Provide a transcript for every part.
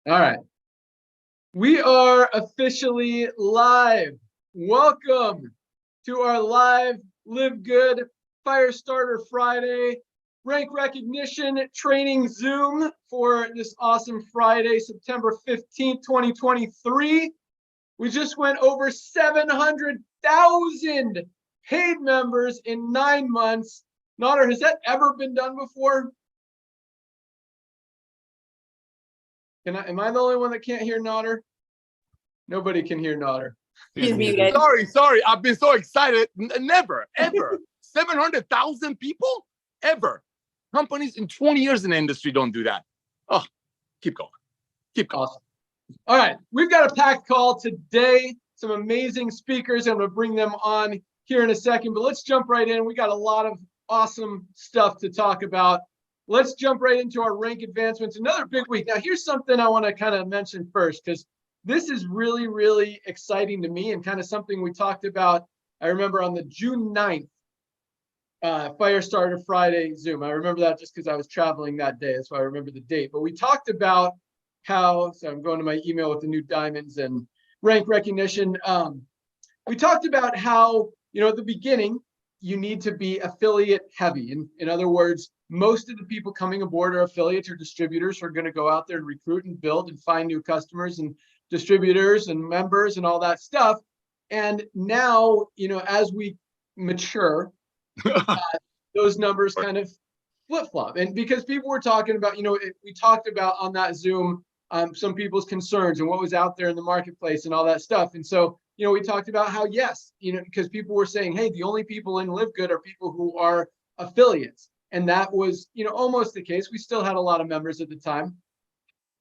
All right. We are officially live. Welcome to our live LiveGood Firestarter Friday rank recognition training Zoom for this awesome Friday, September 15th, 2023. We just went over 700,000 paid members in 9 months. Nader, has that ever been done before? Am I the only one that can't hear Nader? Nobody can hear Nader. He's muted. Sorry. I've been so excited. Never, ever. 700,000 people? Ever. Companies in 20 years in the industry don't do that. Oh, keep going. Keep going. Awesome. All right. We've got a packed call today. Some amazing speakers. I'm going to bring them on here in a second, but let's jump right in. We got a lot of awesome stuff to talk about. Let's jump right into our rank advancements. Another big week. Now, here's something I want to kind of mention first, because this is really, really exciting to me and kind of something we talked about. I remember on the June 9th Firestarter Friday Zoom. I remember that just because I was traveling that day. That's why I remember the date. But we talked about how, so I'm going to my email with the new diamonds and rank recognition. We talked about how, at the beginning, you need to be affiliate heavy. In other words, most of the people coming aboard are affiliates or distributors who are going to go out there and recruit and build and find new customers and distributors and members and all that stuff. And now, as we mature, those numbers kind of flip-flop. And because people were talking about, we talked about on that Zoom, some people's concerns and what was out there in the marketplace and all that stuff. And so, we talked about how, yes, because people were saying, hey, the only people in LiveGood are people who are affiliates. And that was, almost the case. We still had a lot of members at the time.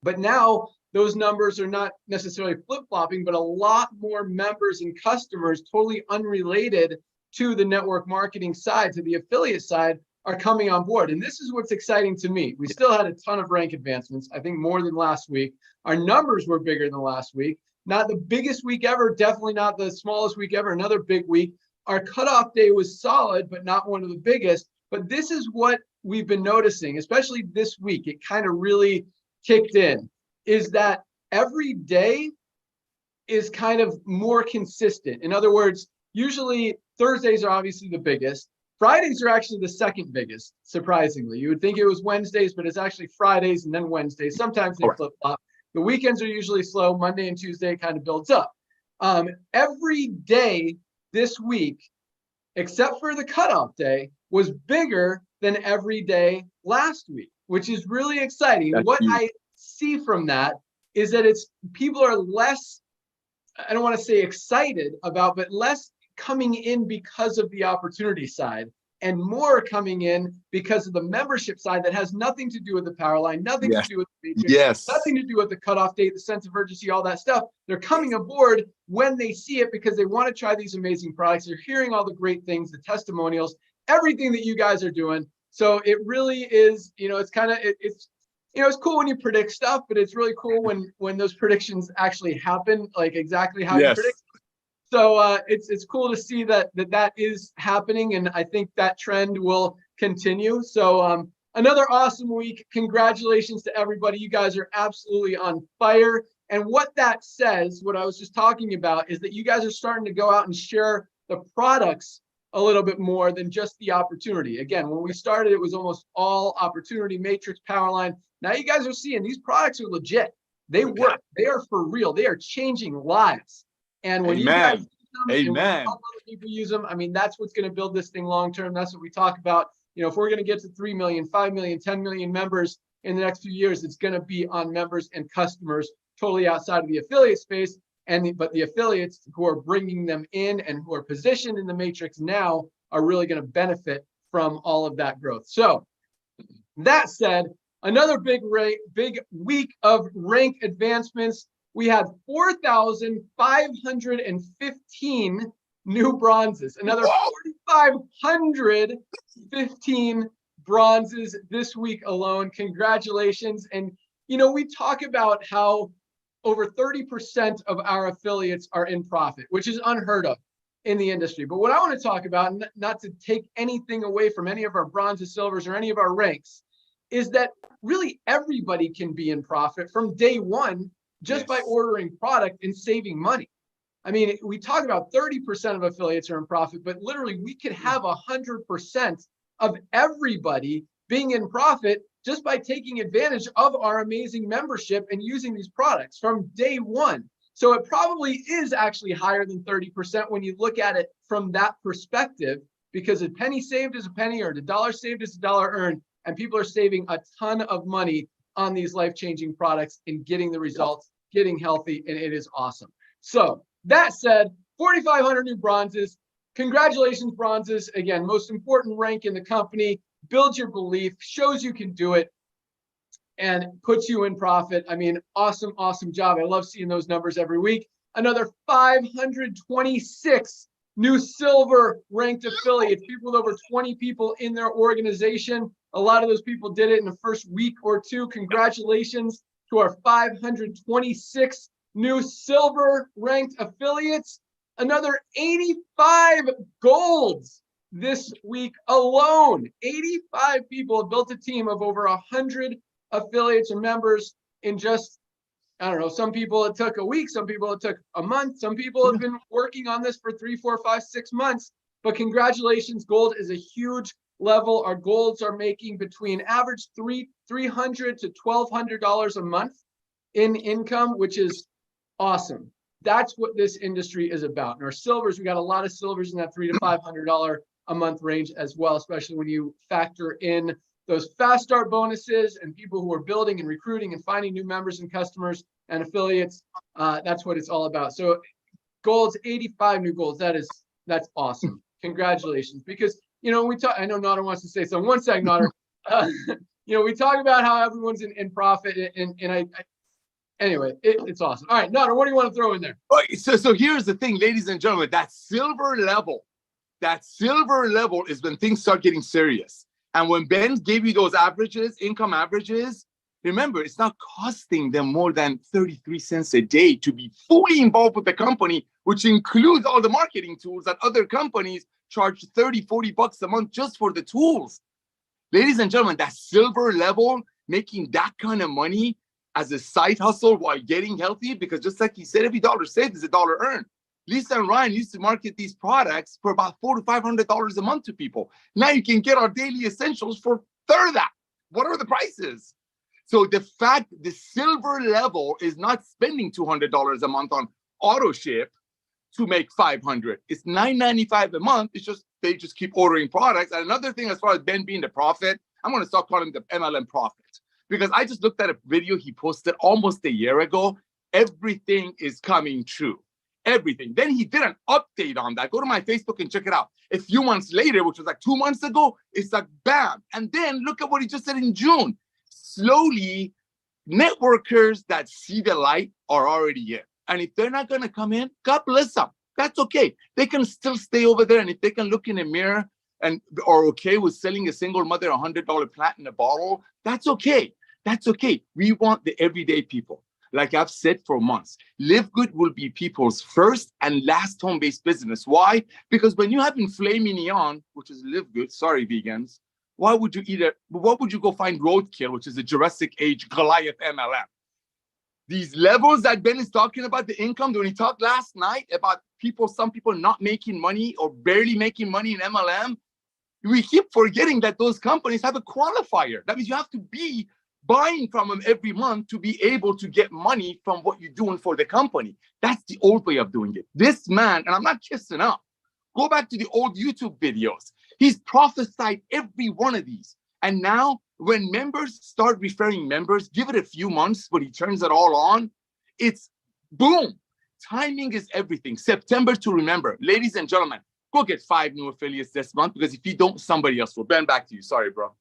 But now those numbers are not necessarily flip-flopping, but a lot more members and customers totally unrelated to the network marketing side, to the affiliate side, are coming on board. And this is what's exciting to me. We still had a ton of rank advancements, I think more than last week. Our numbers were bigger than last week. Not the biggest week ever, definitely not the smallest week ever, another big week. Our cutoff day was solid, but not one of the biggest. But this is what we've been noticing, especially this week. It kind of really kicked in, is that every day is kind of more consistent. In other words, usually Thursdays are obviously the biggest. Fridays are actually the second biggest, surprisingly. You would think it was Wednesdays, but it's actually Fridays and then Wednesdays. Sometimes they flip-flop. The weekends are usually slow. Monday and Tuesday kind of builds up. Every day this week, except for the cutoff day, was bigger than every day last week, which is really exciting. What I see from that is that people are less, I don't want to say excited about, but less coming in because of the opportunity side and more coming in because of the membership side that has nothing to do with the power line, nothing to do with the matrix, nothing to do with the cutoff date, the sense of urgency, all that stuff. They're coming aboard when they see it because they want to try these amazing products. They're hearing all the great things, the testimonials, everything that you guys are doing. So it really is, it's kind of, it's cool when you predict stuff, but it's really cool when those predictions actually happen, like exactly how you predict. So it's cool to see that is happening, and I think that trend will continue. So another awesome week. Congratulations to everybody. You guys are absolutely on fire. And what that says, what I was just talking about, is that you guys are starting to go out and share the products a little bit more than just the opportunity. Again, when we started, it was almost all opportunity, matrix, power line. Now you guys are seeing these products are legit. They work. They are for real. They are changing lives. And when you guys use them, and when other people use them, I mean, that's what's going to build this thing long term. That's what we talk about. If we're going to get to 3 million, 5 million, 10 million members in the next few years, it's going to be on members and customers totally outside of the affiliate space. But the affiliates who are bringing them in and who are positioned in the matrix now are really going to benefit from all of that growth. So that said, another big week of rank advancements. We had 4,515 new bronzes, another 4,515 bronzes this week alone. Congratulations. And, we talk about how over 30% of our affiliates are in profit, which is unheard of in the industry. But what I want to talk about, not to take anything away from any of our bronzes, silvers, or any of our ranks, is that really everybody can be in profit from day one just by Yes. ordering product and saving money. I mean, we talk about 30% of affiliates are in profit, but literally we could have 100% of everybody being in profit just by taking advantage of our amazing membership and using these products from day one. So it probably is actually higher than 30% when you look at it from that perspective, because a penny saved is a penny earned, a dollar saved is a dollar earned, and people are saving a ton of money on these life-changing products and getting the results, getting healthy, and it is awesome. So that said, 4,500 new bronzes. Congratulations, bronzes. Again, most important rank in the company. Builds your belief, shows you can do it, and puts you in profit. I mean, awesome, awesome job. I love seeing those numbers every week. Another 526 new silver ranked affiliates, people with over 20 people in their organization. A lot of those people did it in the first week or two. Congratulations to our 526 new silver ranked affiliates. Another 85 golds this week alone. 85 people have built a team of over 100 affiliates and members in just, I don't know, some people it took a week, some people it took a month, some people have been working on this for 3, 4, 5, 6 months. But congratulations, gold is a huge level. Our golds are making between average $300 to $1,200 a month in income, which is awesome. That's what this industry is about. And our silvers, we got a lot of silvers in that $300 to $500 a month range as well, especially when you factor in those fast start bonuses and people who are building and recruiting and finding new members and customers and affiliates. That's what it's all about. So golds, 85 new golds. That's awesome. Congratulations. Because, you know, we talk, I know Nader wants to say something. One second, Nader. You know, we talk about how everyone's in profit, and anyway, it's awesome. All right, Nader, what do you want to throw in there? So here's the thing, ladies and gentlemen, that silver level is when things start getting serious. And when Ben gave you those averages, income averages, remember, it's not costing them more than 33 cents a day to be fully involved with the company, which includes all the marketing tools that other companies charge 30, 40 bucks a month just for the tools. Ladies and gentlemen, that silver level, making that kind of money as a side hustle while getting healthy, because just like he said, every dollar saved is a dollar earned. Lisa and Ryan used to market these products for about $400 to $500 a month to people. Now you can get our daily essentials for a third of that. What are the prices? So the fact the silver level is not spending $200 a month on auto ship to make $500. It's $9.95 a month. It's just they just keep ordering products. And another thing, as far as Ben being the prophet, I'm going to start calling him the MLM prophet, because I just looked at a video he posted almost a year ago. Everything is coming true. Everything. Then he did an update on that. Go to my Facebook and check it out. A few months later, which was like 2 months ago, it's like bam. And then look at what he just said in June. Slowly, networkers that see the light are already in. And if they're not going to come in, God bless them. That's okay. They can still stay over there. And if they can look in a mirror and are okay with selling a single mother $100 plant in a bottle, that's okay. That's okay. We want the everyday people. Like I've said for months, LiveGood will be people's first and last home-based business. Why? Because when you have filet mignon, which is LiveGood, sorry, vegans, why would you eat it? What would you go find roadkill, which is a Jurassic Age Goliath MLM? These levels that Ben is talking about, the income, when he talked last night about people, some people not making money or barely making money in MLM, we keep forgetting that those companies have a qualifier. That means you have to be buying from them every month to be able to get money from what you're doing for the company. That's the old way of doing it. This man, and I'm not kissing up, go back to the old YouTube videos. He's prophesied every one of these. And now when members start referring members, give it a few months when he turns it all on, it's boom. Timing is everything. September to remember. Ladies and gentlemen, go get 5 new affiliates this month, because if you don't, somebody else will. Ben, back to you. Sorry, bro.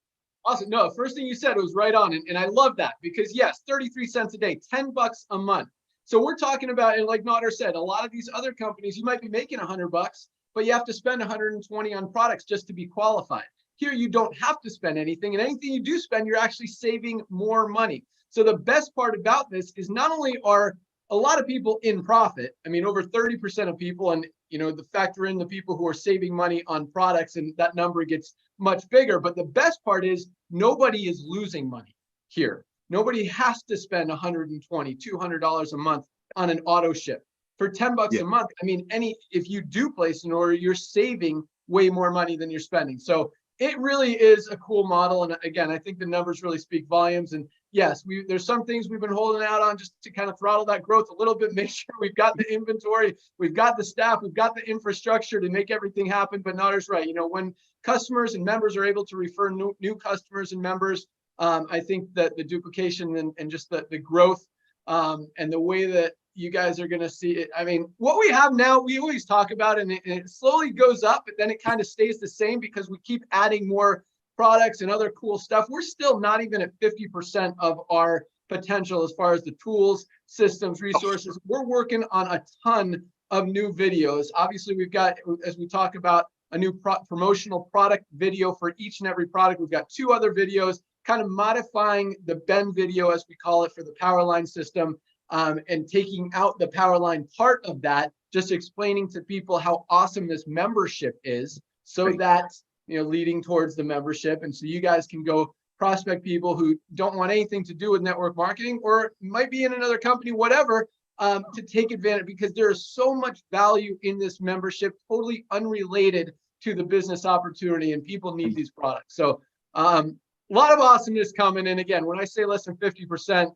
Awesome. No, first thing you said was right on. And I love that, because yes, 33 cents a day, 10 bucks a month. So we're talking about, and like Nader said, a lot of these other companies, you might be making 100 bucks, but you have to spend 120 on products just to be qualified. Here, you don't have to spend anything, and anything you do spend, you're actually saving more money. So the best part about this is not only are a lot of people in profit. I mean, over 30% of people, and the factor in the people who are saving money on products, and that number gets much bigger. But the best part is nobody is losing money here. Nobody has to spend $120, $200 a month on an auto ship. For 10 bucks a month, I mean, if you do place an order, you're saving way more money than you're spending. So it really is a cool model. And again, I think the numbers really speak volumes. And yes, there's some things we've been holding out on just to kind of throttle that growth a little bit, make sure we've got the inventory, we've got the staff, we've got the infrastructure to make everything happen. But Nader's right. When customers and members are able to refer new customers and members, I think that the duplication and just the growth and the way that you guys are going to see it. I mean, what we have now, we always talk about, and it slowly goes up, but then it kind of stays the same because we keep adding more products and other cool stuff. We're still not even at 50% of our potential as far as the tools, systems, resources. We're working on a ton of new videos. Obviously, we've got, as we talk about, a new promotional product video for each and every product. We've got 2 other videos kind of modifying the Ben video, as we call it, for the Powerline system. And taking out the Powerline part of that, just explaining to people how awesome this membership is, so that, leading towards the membership. And so you guys can go prospect people who don't want anything to do with network marketing, or might be in another company, whatever, to take advantage, because there is so much value in this membership, totally unrelated to the business opportunity, and people need these products. So a lot of awesomeness coming. And again, when I say less than 50%,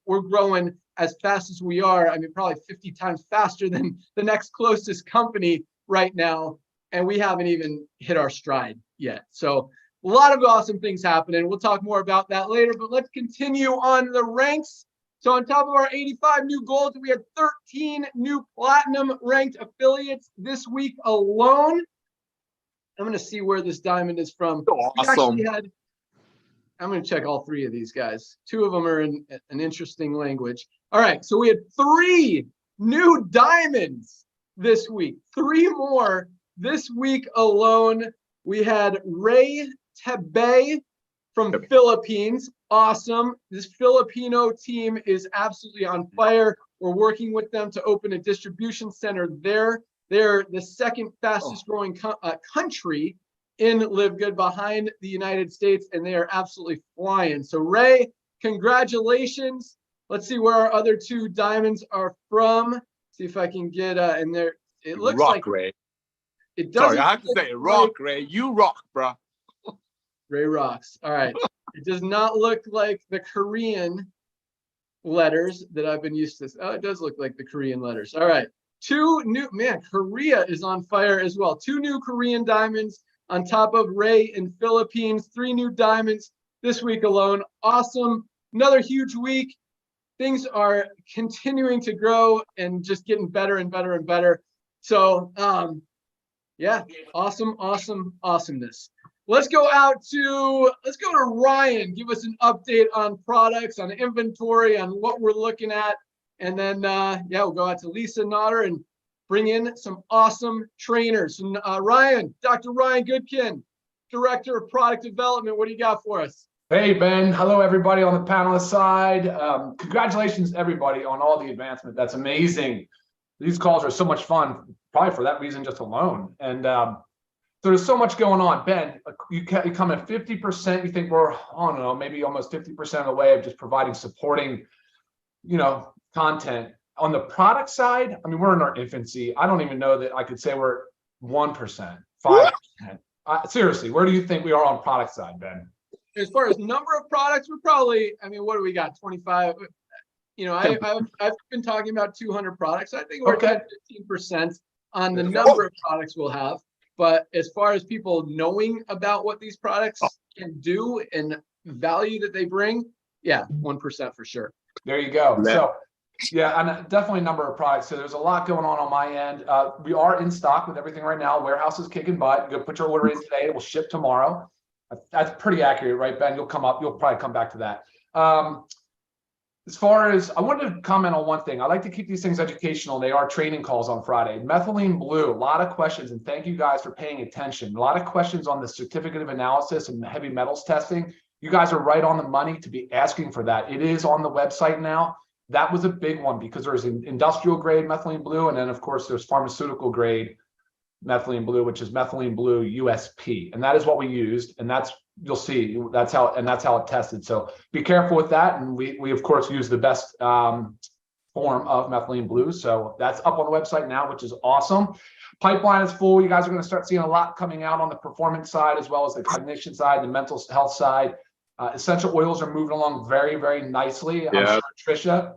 we're growing as fast as we are. I mean, probably 50 times faster than the next closest company right now. And we haven't even hit our stride yet. So a lot of awesome things happening. We'll talk more about that later, but let's continue on the ranks. So on top of our 85 new golds, we had 13 new platinum ranked affiliates this week alone. I'm going to see where this diamond is from. Awesome. I'm going to check all 3 of these guys. 2 of them are in an interesting language. All right. So we had 3 new diamonds this week. 3 more this week alone. We had Ray Tebe from Philippines. Awesome. This Filipino team is absolutely on fire. We're working with them to open a distribution center there. They're the second fastest growing country in LiveGood, behind the United States, and they are absolutely flying. So Ray, congratulations. Let's see where our other 2 diamonds are from. See if I can get in there. It looks like Ray. It doesn't. Sorry, I have to say, rock, Ray. You rock, bro. Ray rocks. All right. It does not look like the Korean letters that I've been used to. Oh, it does look like the Korean letters. All right. 2 new, Korea is on fire as well. 2 new Korean diamonds on top of Ray in Philippines. 3 new diamonds this week alone. Awesome. Another huge week. Things are continuing to grow and just getting better and better and better. So yeah, awesomeness. Let's go to Ryan. Give us an update on products, on inventory, on what we're looking at. And then we'll go out to Lisa Nader and bring in some awesome trainers. And Ryan, Dr. Ryan Goodkin, Director of Product Development, what do you got for us? Hey, Ben. Hello, everybody on the panelist side. Congratulations, everybody, on all the advancement. That's amazing. These calls are so much fun, probably for that reason just alone. And so there's so much going on. Ben, you come at 50%. You think we're, I don't know, maybe almost 50% of the way of just providing, supporting, content. On the product side, I mean, we're in our infancy. I don't even know that I could say we're 1%, 5%. Seriously, where do you think we are on product side, Ben? As far as number of products, we're probably, what do we got? 25. I've been talking about 200 products. I think we're at 15% on the number of products we'll have. But as far as people knowing about what these products can do and value that they bring, 1% for sure. There you go. So, and definitely a number of products. So there's a lot going on my end. We are in stock with everything right now. Warehouse is kicking butt. Go put your order in today. It will ship tomorrow. That's pretty accurate, right, Ben? You'll probably come back to that. As far as, I wanted to comment on one thing. I like to keep these things educational. They are training calls on Friday. Methylene blue, a lot of questions, and thank you guys for paying attention. A lot of questions on the certificate of analysis and heavy metals testing. You guys are right on the money to be asking for that. It is on the website now. That was a big one because there's an industrial grade methylene blue, and then of course there's pharmaceutical grade methylene blue, which is methylene blue USP, and that is what we used, and that's, you'll see, that's how it tested. So be careful with that, and we of course use the best form of methylene blue. So that's up on the website now, which is awesome. Pipeline is full. You guys are going to start seeing a lot coming out on the performance side, as well as the cognition side, the mental health side. Essential oils are moving along very, very nicely. Yeah. I'm sure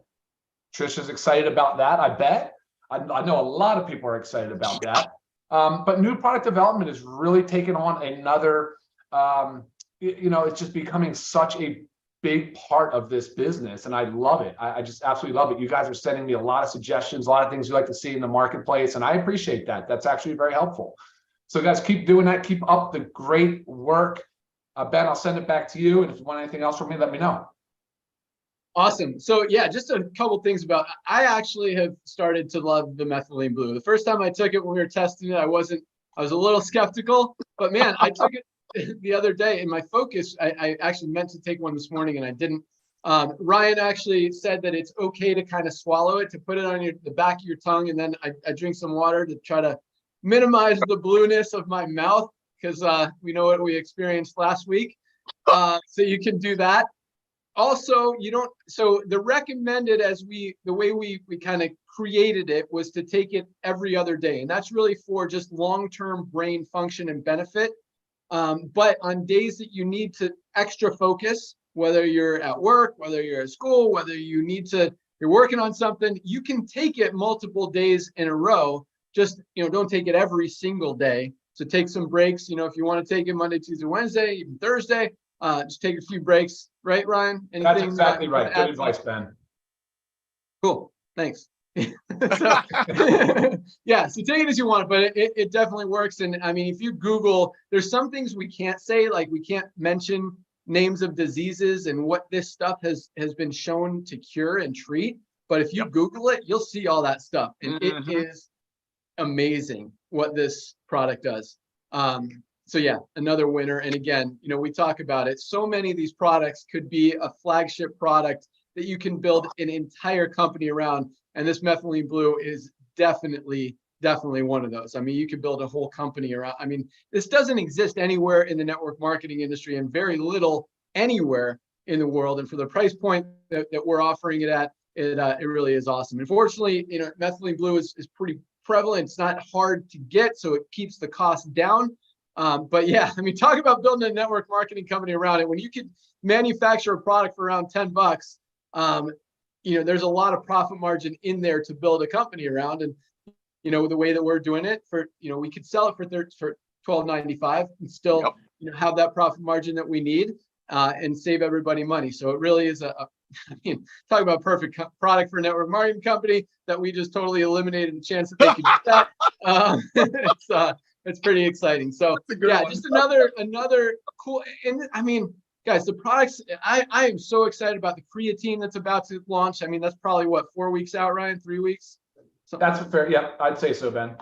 Trisha's excited about that. I bet. I know a lot of people are excited about that. But new product development is really taking on another, it's just becoming such a big part of this business, and I love it. I just absolutely love it. You guys are sending me a lot of suggestions, a lot of things you like to see in the marketplace, and I appreciate that. That's actually very helpful. So guys, keep doing that. Keep up the great work. Ben, I'll send it back to you, and if you want anything else from me, let me know. Awesome. So yeah, just a couple things about, I actually have started to love the methylene blue. The first time I took it when we were testing it, I was a little skeptical, but man, I took it the other day and my focus, I actually meant to take one this morning and I didn't. Ryan actually said that it's okay to kind of swallow it, to put it on the back of your tongue, and then I drink some water to try to minimize the blueness of my mouth, because we know what we experienced last week. So you can do that. Also, so the recommended, the way we kind of created it was to take it every other day. And that's really for just long-term brain function and benefit. But on days that you need to extra focus, whether you're at work, whether you're at school, whether you're working on something, you can take it multiple days in a row. Just, don't take it every single day. So take some breaks, if you want to take it Monday, Tuesday, Wednesday, even Thursday, just take a few breaks, right, Ryan? Anything, that's exactly right. Good advice, Ben. Cool, thanks. So, yeah, so take it as you want, but it definitely works. And I mean, if you Google, there's some things we can't say, like we can't mention names of diseases and what this stuff has been shown to cure and treat. But if you Google it, you'll see all that stuff. And it is amazing what this product does. So yeah, another winner. And again, we talk about it. So many of these products could be a flagship product that you can build an entire company around. And this methylene blue is definitely one of those. I mean, you could build a whole company around. I mean, this doesn't exist anywhere in the network marketing industry, and very little anywhere in the world. And for the price point that we're offering it at, it really is awesome. Unfortunately, methylene blue is pretty prevalent. It's not hard to get, so it keeps the cost down. But yeah, I mean, talk about building a network marketing company around it. When you could manufacture a product for around $10, there's a lot of profit margin in there to build a company around. And, the way that we're doing it we could sell it for $12.95 and still, have that profit margin that we need, and save everybody money. So it really is talk about perfect product for a network marketing company that we just totally eliminated the chance that they could get that. It's pretty exciting. So yeah, just another cool. And I mean, guys, the products, I am so excited about the creatine that's about to launch. I mean, that's probably what, 4 weeks out, Ryan? 3 weeks? That's fair. Yeah, I'd say so, Ben.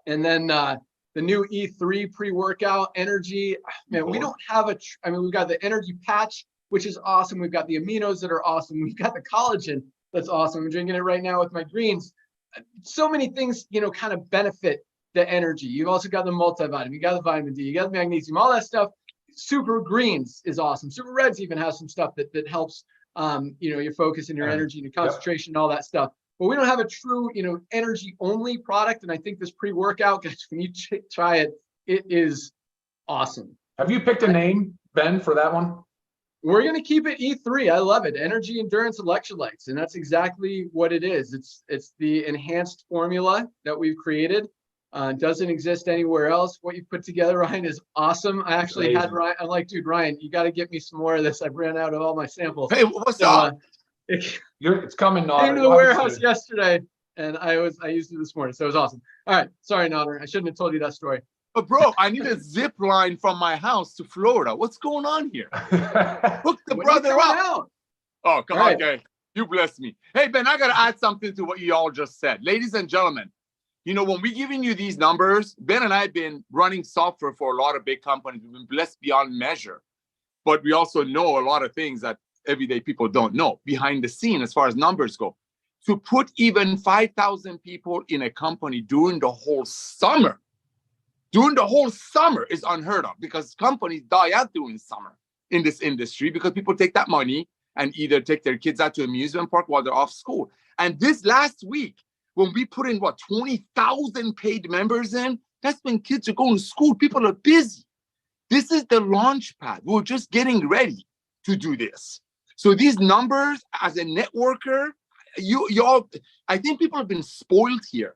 And then the new E3 pre-workout energy. Man, we don't have we've got the energy patch, which is awesome. We've got the aminos that are awesome. We've got the collagen that's awesome. I'm drinking it right now with my greens. So many things, kind of benefit the energy. You've also got the multivitamin, you got the vitamin D, you got the magnesium, all that stuff. Super greens is awesome. Super reds even has some stuff that helps, your focus and your energy and your concentration and all that stuff. But we don't have a true, energy only product. And I think this pre-workout, guys, when you try it, it is awesome. Have you picked a name, Ben, for that one? We're going to keep it E3. I love it. Energy, endurance, electrolytes. And that's exactly what it is. It's the enhanced formula that we've created. Doesn't exist anywhere else. What you put together, Ryan, is awesome. I actually had Ryan. I'm like, dude, Ryan, you got to get me some more of this. I've ran out of all my samples. Hey, what's up? It's coming, Nader. Came to the warehouse yesterday, and I used it this morning, so it was awesome. All right, sorry, Nader. I shouldn't have told you that story. But bro, I need a zip line from my house to Florida. What's going on here? Hook the brother up. Oh, come on, okay. You bless me. Hey, Ben, I got to add something to what you all just said. Ladies and gentlemen, when we're giving you these numbers, Ben and I have been running software for a lot of big companies. We've been blessed beyond measure. But we also know a lot of things that everyday people don't know behind the scene as far as numbers go. To put even 5,000 people in a company during the whole summer is unheard of, because companies die out during summer in this industry because people take that money and either take their kids out to amusement park while they're off school. And this last week, when we put in 20,000 paid members in, that's when kids are going to school. People are busy. This is the launch pad. We're just getting ready to do this. So these numbers, as a networker, you all, I think people have been spoiled here.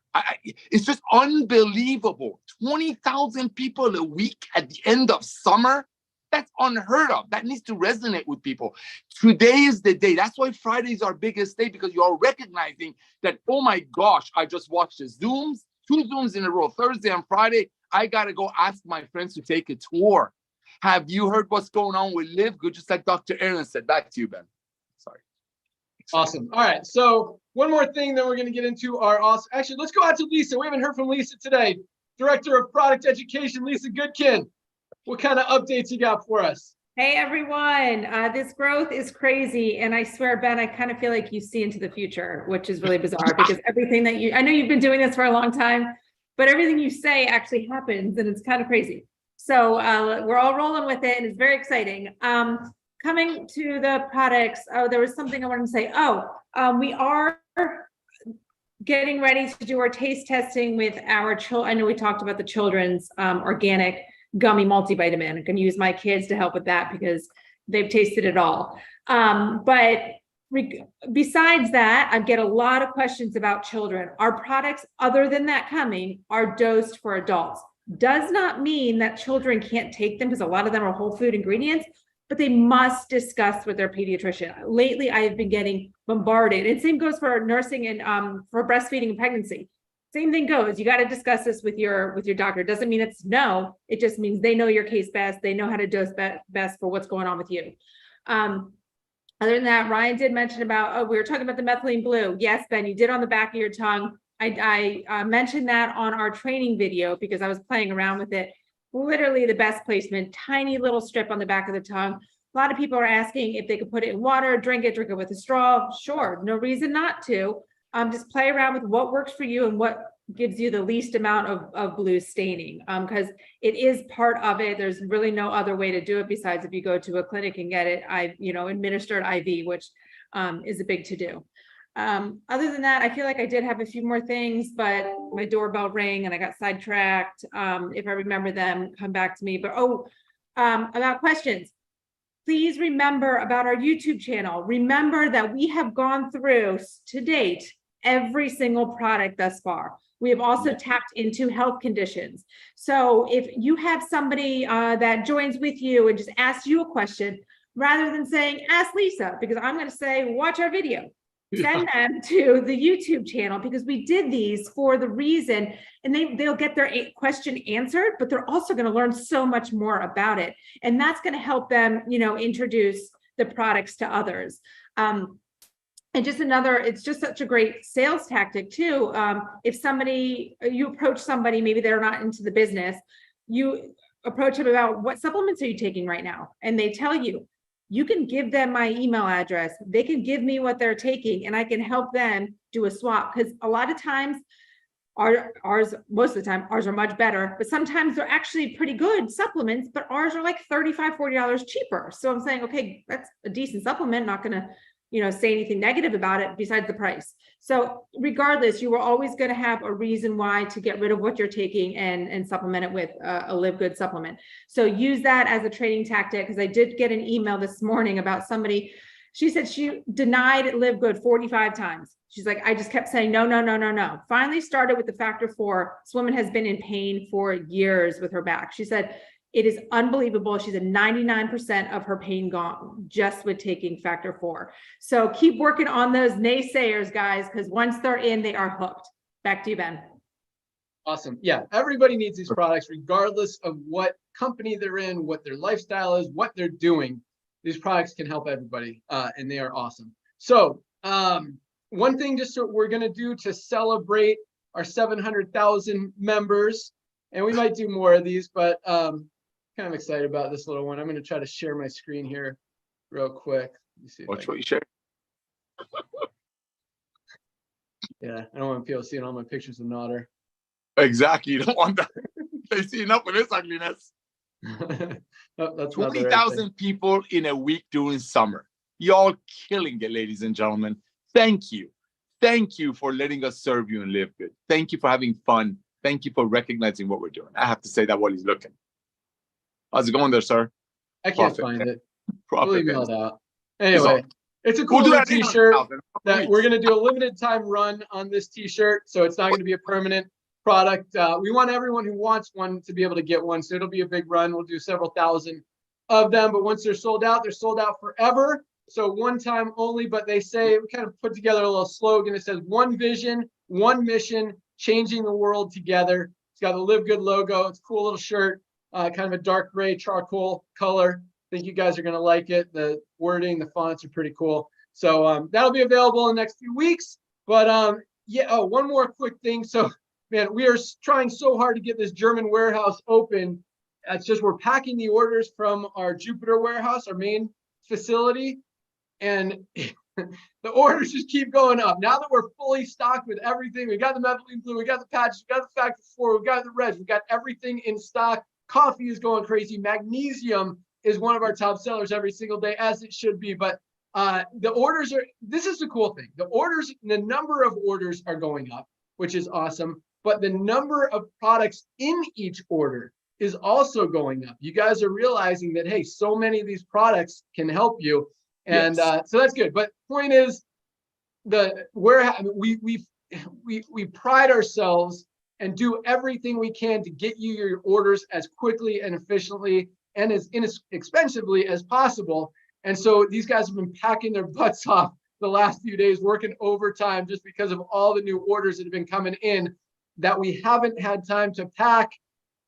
It's just unbelievable. 20,000 people a week at the end of summer. That's unheard of. That needs to resonate with people. Today is the day. That's why Friday is our biggest day, because you are recognizing that, oh my gosh, I just watched the Zooms, 2 Zooms in a row, Thursday and Friday. I got to go ask my friends to take a tour. Have you heard what's going on with LiveGood? Just like Dr. Aaron said. Back to you, Ben. Sorry. Awesome. All right. So one more thing, then we're going to get into our awesome. Actually, let's go out to Lisa. We haven't heard from Lisa today. Director of Product Education, Lisa Goodkin. What kind of updates you got for us? Hey, everyone. This growth is crazy. And I swear, Ben, I kind of feel like you see into the future, which is really bizarre, because everything that I know you've been doing this for a long time, but everything you say actually happens, and it's kind of crazy. So we're all rolling with it, and it's very exciting. Coming to the products, there was something I wanted to say. We are getting ready to do our taste testing with our children. I know we talked about the children's organic gummy multivitamin. I'm going to use my kids to help with that because they've tasted it all. Besides that, I get a lot of questions about children. Our products, other than that coming, are dosed for adults. Does not mean that children can't take them, because a lot of them are whole food ingredients, but they must discuss with their pediatrician. Lately, I have been getting bombarded. And same goes for nursing and for breastfeeding and pregnancy. Same thing goes. You got to discuss this with your doctor. It doesn't mean it's no. It just means they know your case best. They know how to dose best for what's going on with you. Other than that, Ryan did mention about, we were talking about the methylene blue. Yes, Ben, you did on the back of your tongue. I mentioned that on our training video because I was playing around with it. Literally the best placement, tiny little strip on the back of the tongue. A lot of people are asking if they could put it in water, drink it with a straw. Sure, no reason not to. Just play around with what works for you and what gives you the least amount of blue staining, because it is part of it. There's really no other way to do it besides if you go to a clinic and get it, administered IV, which is a big to do. Other than that, I feel like I did have a few more things, but my doorbell rang and I got sidetracked. If I remember them, come back to me. But about questions. Please remember about our YouTube channel. Remember that we have gone through to date every single product thus far. We have also tapped into health conditions. So if you have somebody that joins with you and just asks you a question, rather than saying, ask Lisa, because I'm going to say, watch our video. Send them to the YouTube channel, because we did these for the reason, and they'll get their question answered, but they're also going to learn so much more about it. And that's going to help them, introduce the products to others. And just it's just such a great sales tactic too. If you approach somebody, maybe they're not into the business, you approach them about what supplements are you taking right now? And they tell you, you can give them my email address. They can give me what they're taking and I can help them do a swap. Because a lot of times most of the time, ours are much better, but sometimes they're actually pretty good supplements, but ours are like $35, $40 cheaper. So I'm saying, okay, that's a decent supplement. Not going to, say anything negative about it besides the price. So regardless, you are always going to have a reason why to get rid of what you're taking and supplement it with a LiveGood supplement. So use that as a trading tactic, because I did get an email this morning about somebody. She said she denied LiveGood 45 times. She's like, I just kept saying, no, no, no, no, no. Finally started with the Factor 4. This woman has been in pain for years with her back. She said, it is unbelievable. She's at 99% of her pain gone just with taking Factor 4. So keep working on those naysayers, guys, because once they're in, they are hooked. Back to you, Ben. Awesome. Yeah, everybody needs these products, regardless of what company they're in, what their lifestyle is, what they're doing. These products can help everybody, and they are awesome. So one thing we're going to do to celebrate our 700,000 members, and we might do more of these, but kind of excited about this little one. I'm going to try to share my screen here real quick. Let me see if Watch I what you share. yeah, I don't want people seeing all my pictures of Nodder. Exactly. You don't want that. They see enough of this ugliness. Oh, that's not the right thing. 20,000 people in a week during summer. Y'all killing it, ladies and gentlemen. Thank you. Thank you for letting us serve you and live good. Thank you for having fun. Thank you for recognizing what we're doing. I have to say that while he's looking. How's it going there, sir? I can't Profit. find it. We'll Profit. email it out. Anyway, it's a We'll cool do new that t-shirt 800,000 that we're going to do a limited time run on this t-shirt. So it's not going to be a permanent product. We want everyone who wants one to be able to get one. So it'll be a big run. We'll do several thousand of them, but once they're sold out forever. So one time only, but they say, we kind of put together a little slogan. It says one vision, one mission, changing the world together. It's got the Live Good logo. It's a cool little shirt, kind of a dark gray charcoal color. I think you guys are going to like it. The wording, the fonts are pretty cool. So that'll be available in the next few weeks. But yeah, oh, one more quick thing. So man, we are trying so hard to get this German warehouse open. It's just we're packing the orders from our Jupiter warehouse, our main facility, and the orders just keep going up. Now that we're fully stocked with everything, we got the methylene blue, we got the patches, we got the factor 4, we got the reds, we got everything in stock. Coffee is going crazy. Magnesium is one of our top sellers every single day, as it should be. But the orders are, this is the cool thing. The number of orders are going up, which is awesome. But the number of products in each order is also going up. You guys are realizing that, hey, so many of these products can help you. And Yes. So that's good. But point is, we pride ourselves and do everything we can to get you your orders as quickly and efficiently and as inexpensively as possible. And so these guys have been packing their butts off the last few days, working overtime just because of all the new orders that have been coming in that we haven't had time to pack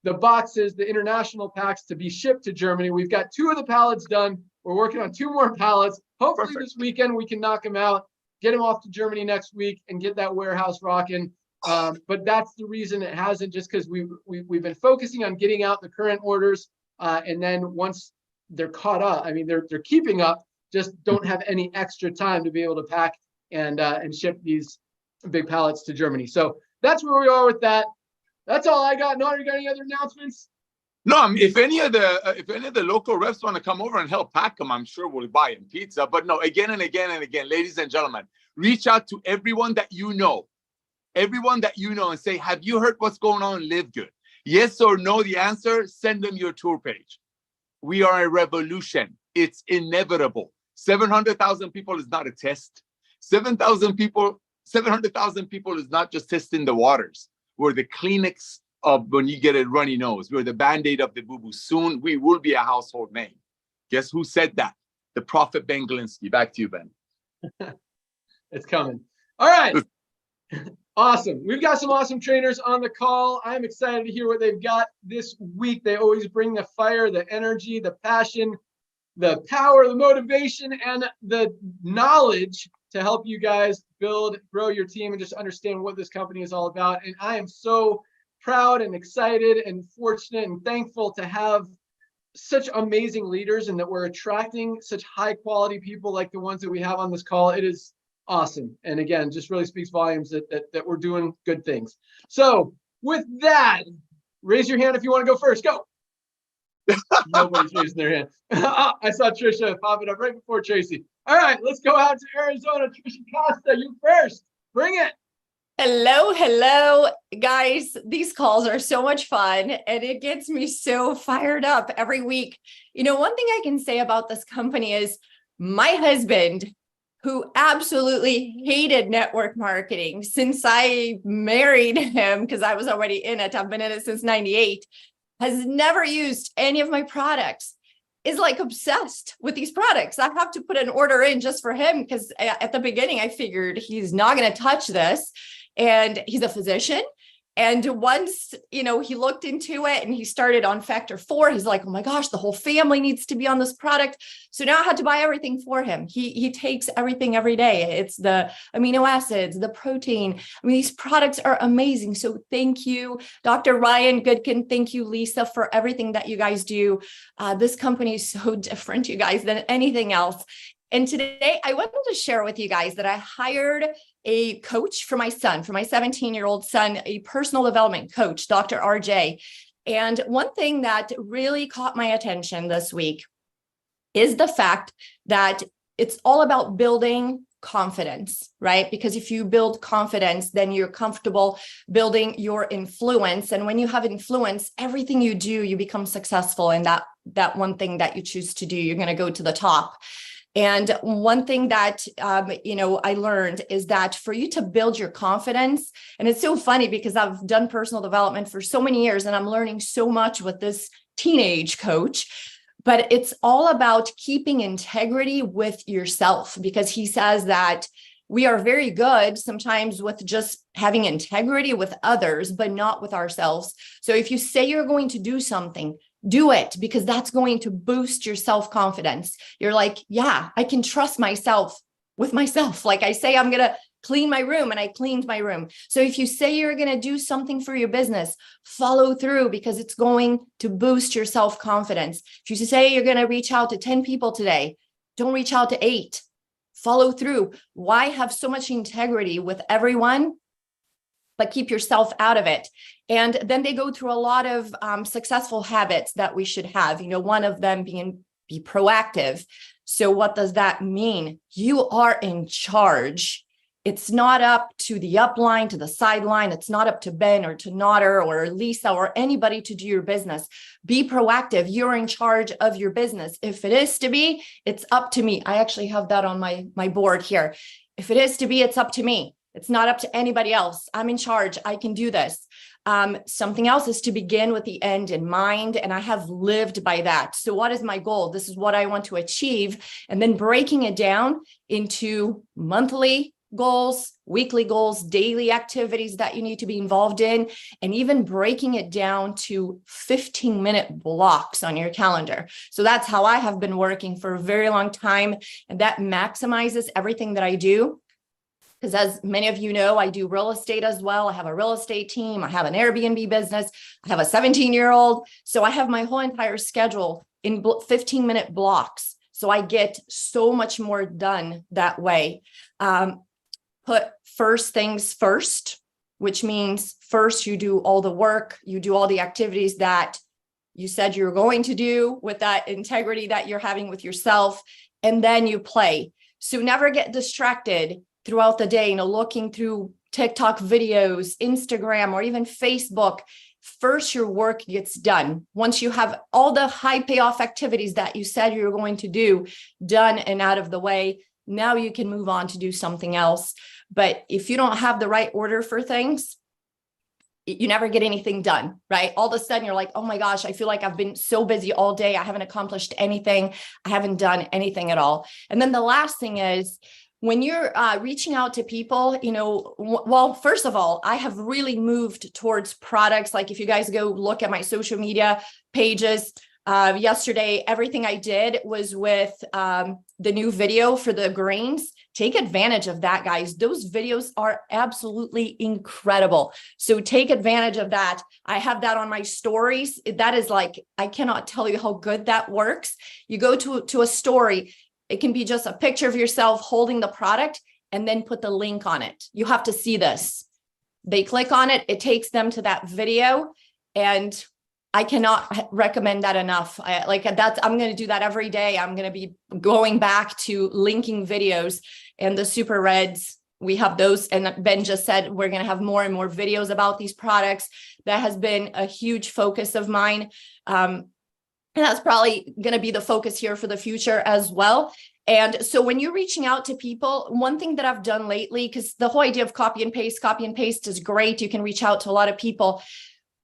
the boxes, the international packs, to be shipped to Germany. We've got 2 of the pallets done. We're working on 2 more pallets. Hopefully Perfect. this weekend we can knock them out, get them off to Germany next week, and get that warehouse rocking. But that's the reason it hasn't, just because we've been focusing on getting out the current orders, and then once they're caught up, I mean they're keeping up, just don't have any extra time to be able to pack and ship these big pallets to Germany. So that's where we are with that. That's all I got. No, you got any other announcements? No, I mean, if any of the local reps want to come over and help pack them, I'm sure we'll buy them pizza. But no, again and again and again, ladies and gentlemen, reach out to everyone that you know, and say, have you heard what's going on in Live Good? Yes or no, the answer, send them your tour page. We are a revolution. It's inevitable. 700,000 people is not a test. 700,000 people is not just testing the waters. We're the Kleenex of when you get a runny nose. We're the Band-Aid of the boo-boo. Soon we will be a household name. Guess who said that? The Prophet Ben Glinsky. Back to you, Ben. It's coming. All right. Awesome. We've got some awesome trainers on the call. I'm excited to hear what they've got this week. They always bring the fire, the energy, the passion, the power, the motivation, and the knowledge to help you guys build, grow your team, and just understand what this company is all about. And I am so proud and excited and fortunate and thankful to have such amazing leaders, and that we're attracting such high quality people like the ones that we have on this call. It is awesome. And again, just really speaks volumes that we're doing good things. So with that, raise your hand if you want to go first. Go. Nobody's raising their hand. I saw Trisha popping up right before Tracy. All right, let's go out to Arizona. Trisha Costa, you first. Bring it. Hello, guys. These calls are so much fun, and it gets me so fired up every week. You know, one thing I can say about this company is my husband, who absolutely hated network marketing since I married him, because I was already in it. I've been in it since 98, has never used any of my products, is like obsessed with these products. I have to put an order in just for him, because at the beginning I figured he's not going to touch this. And he's a physician. And once, you know, he looked into it and he started on factor 4, he's like, oh my gosh, the whole family needs to be on this product. So now I had to buy everything for him. He takes everything every day. It's the amino acids, the protein. I mean, these products are amazing. So thank you, Dr. Ryan Goodkin. Thank you, Lisa, for everything that you guys do. This company is so different, you guys, than anything else. And today I wanted to share with you guys that I hired a coach for my son, for my 17-year-old son, a personal development coach, Dr. RJ. And one thing that really caught my attention this week is the fact that it's all about building confidence, right? Because if you build confidence, then you're comfortable building your influence. And when you have influence, everything you do, you become successful in that one thing that you choose to do. You're going to go to the top. And one thing that, I learned is that for you to build your confidence, and it's so funny because I've done personal development for so many years and I'm learning so much with this teenage coach, but it's all about keeping integrity with yourself, because he says that we are very good sometimes with just having integrity with others, but not with ourselves. So if you say you're going to do something, do it, because that's going to boost your self-confidence. You're like, yeah, I can trust myself with myself. Like I say, I'm going to clean my room, and I cleaned my room. So if you say you're going to do something for your business, follow through, because it's going to boost your self-confidence. If you say you're going to reach out to 10 people today, don't reach out to 8. Follow through. Why have so much integrity with everyone, but keep yourself out of it? And then they go through a lot of successful habits that we should have. One of them being be proactive. So what does that mean? You are in charge. It's not up to the upline, to the sideline. It's not up to Ben or to Notter or Lisa or anybody to do your business. Be proactive. You're in charge of your business. If it is to be, it's up to me. I actually have that on my board here. If it is to be, it's up to me. It's not up to anybody else. I'm in charge. I can do this. Something else is to begin with the end in mind. And I have lived by that. So what is my goal? This is what I want to achieve. And then breaking it down into monthly goals, weekly goals, daily activities that you need to be involved in, and even breaking it down to 15-minute blocks on your calendar. So that's how I have been working for a very long time. And that maximizes everything that I do. Because as many of you know, I do real estate as well. I have a real estate team. I have an Airbnb business. I have a 17-year-old. So I have my whole entire schedule in 15-minute blocks. So I get so much more done that way. Put first things first, which means first you do all the work, you do all the activities that you said you're going to do with that integrity that you're having with yourself, and then you play. So never get distracted throughout the day, looking through TikTok videos, Instagram, or even Facebook. First, your work gets done. Once you have all the high payoff activities that you said you're going to do done and out of the way, now you can move on to do something else. But if you don't have the right order for things, you never get anything done, right? All of a sudden you're like, oh my gosh, I feel like I've been so busy all day. I haven't accomplished anything. I haven't done anything at all. And then the last thing is, when you're reaching out to people, well, first of all, I have really moved towards products. Like if you guys go look at my social media pages, yesterday, everything I did was with the new video for the greens. Take advantage of that, guys. Those videos are absolutely incredible. So take advantage of that. I have that on my stories. That is like, I cannot tell you how good that works. You go to a story. It can be just a picture of yourself holding the product and then put the link on it. You have to see this. They click on it. It takes them to that video. And I cannot recommend that enough. I'm going to do that every day. I'm going to be going back to linking videos, and the super reds. We have those. And Ben just said, we're going to have more and more videos about these products. That has been a huge focus of mine. And that's probably going to be the focus here for the future as well. And so when you're reaching out to people, one thing that I've done lately, because the whole idea of copy and paste is great. You can reach out to a lot of people,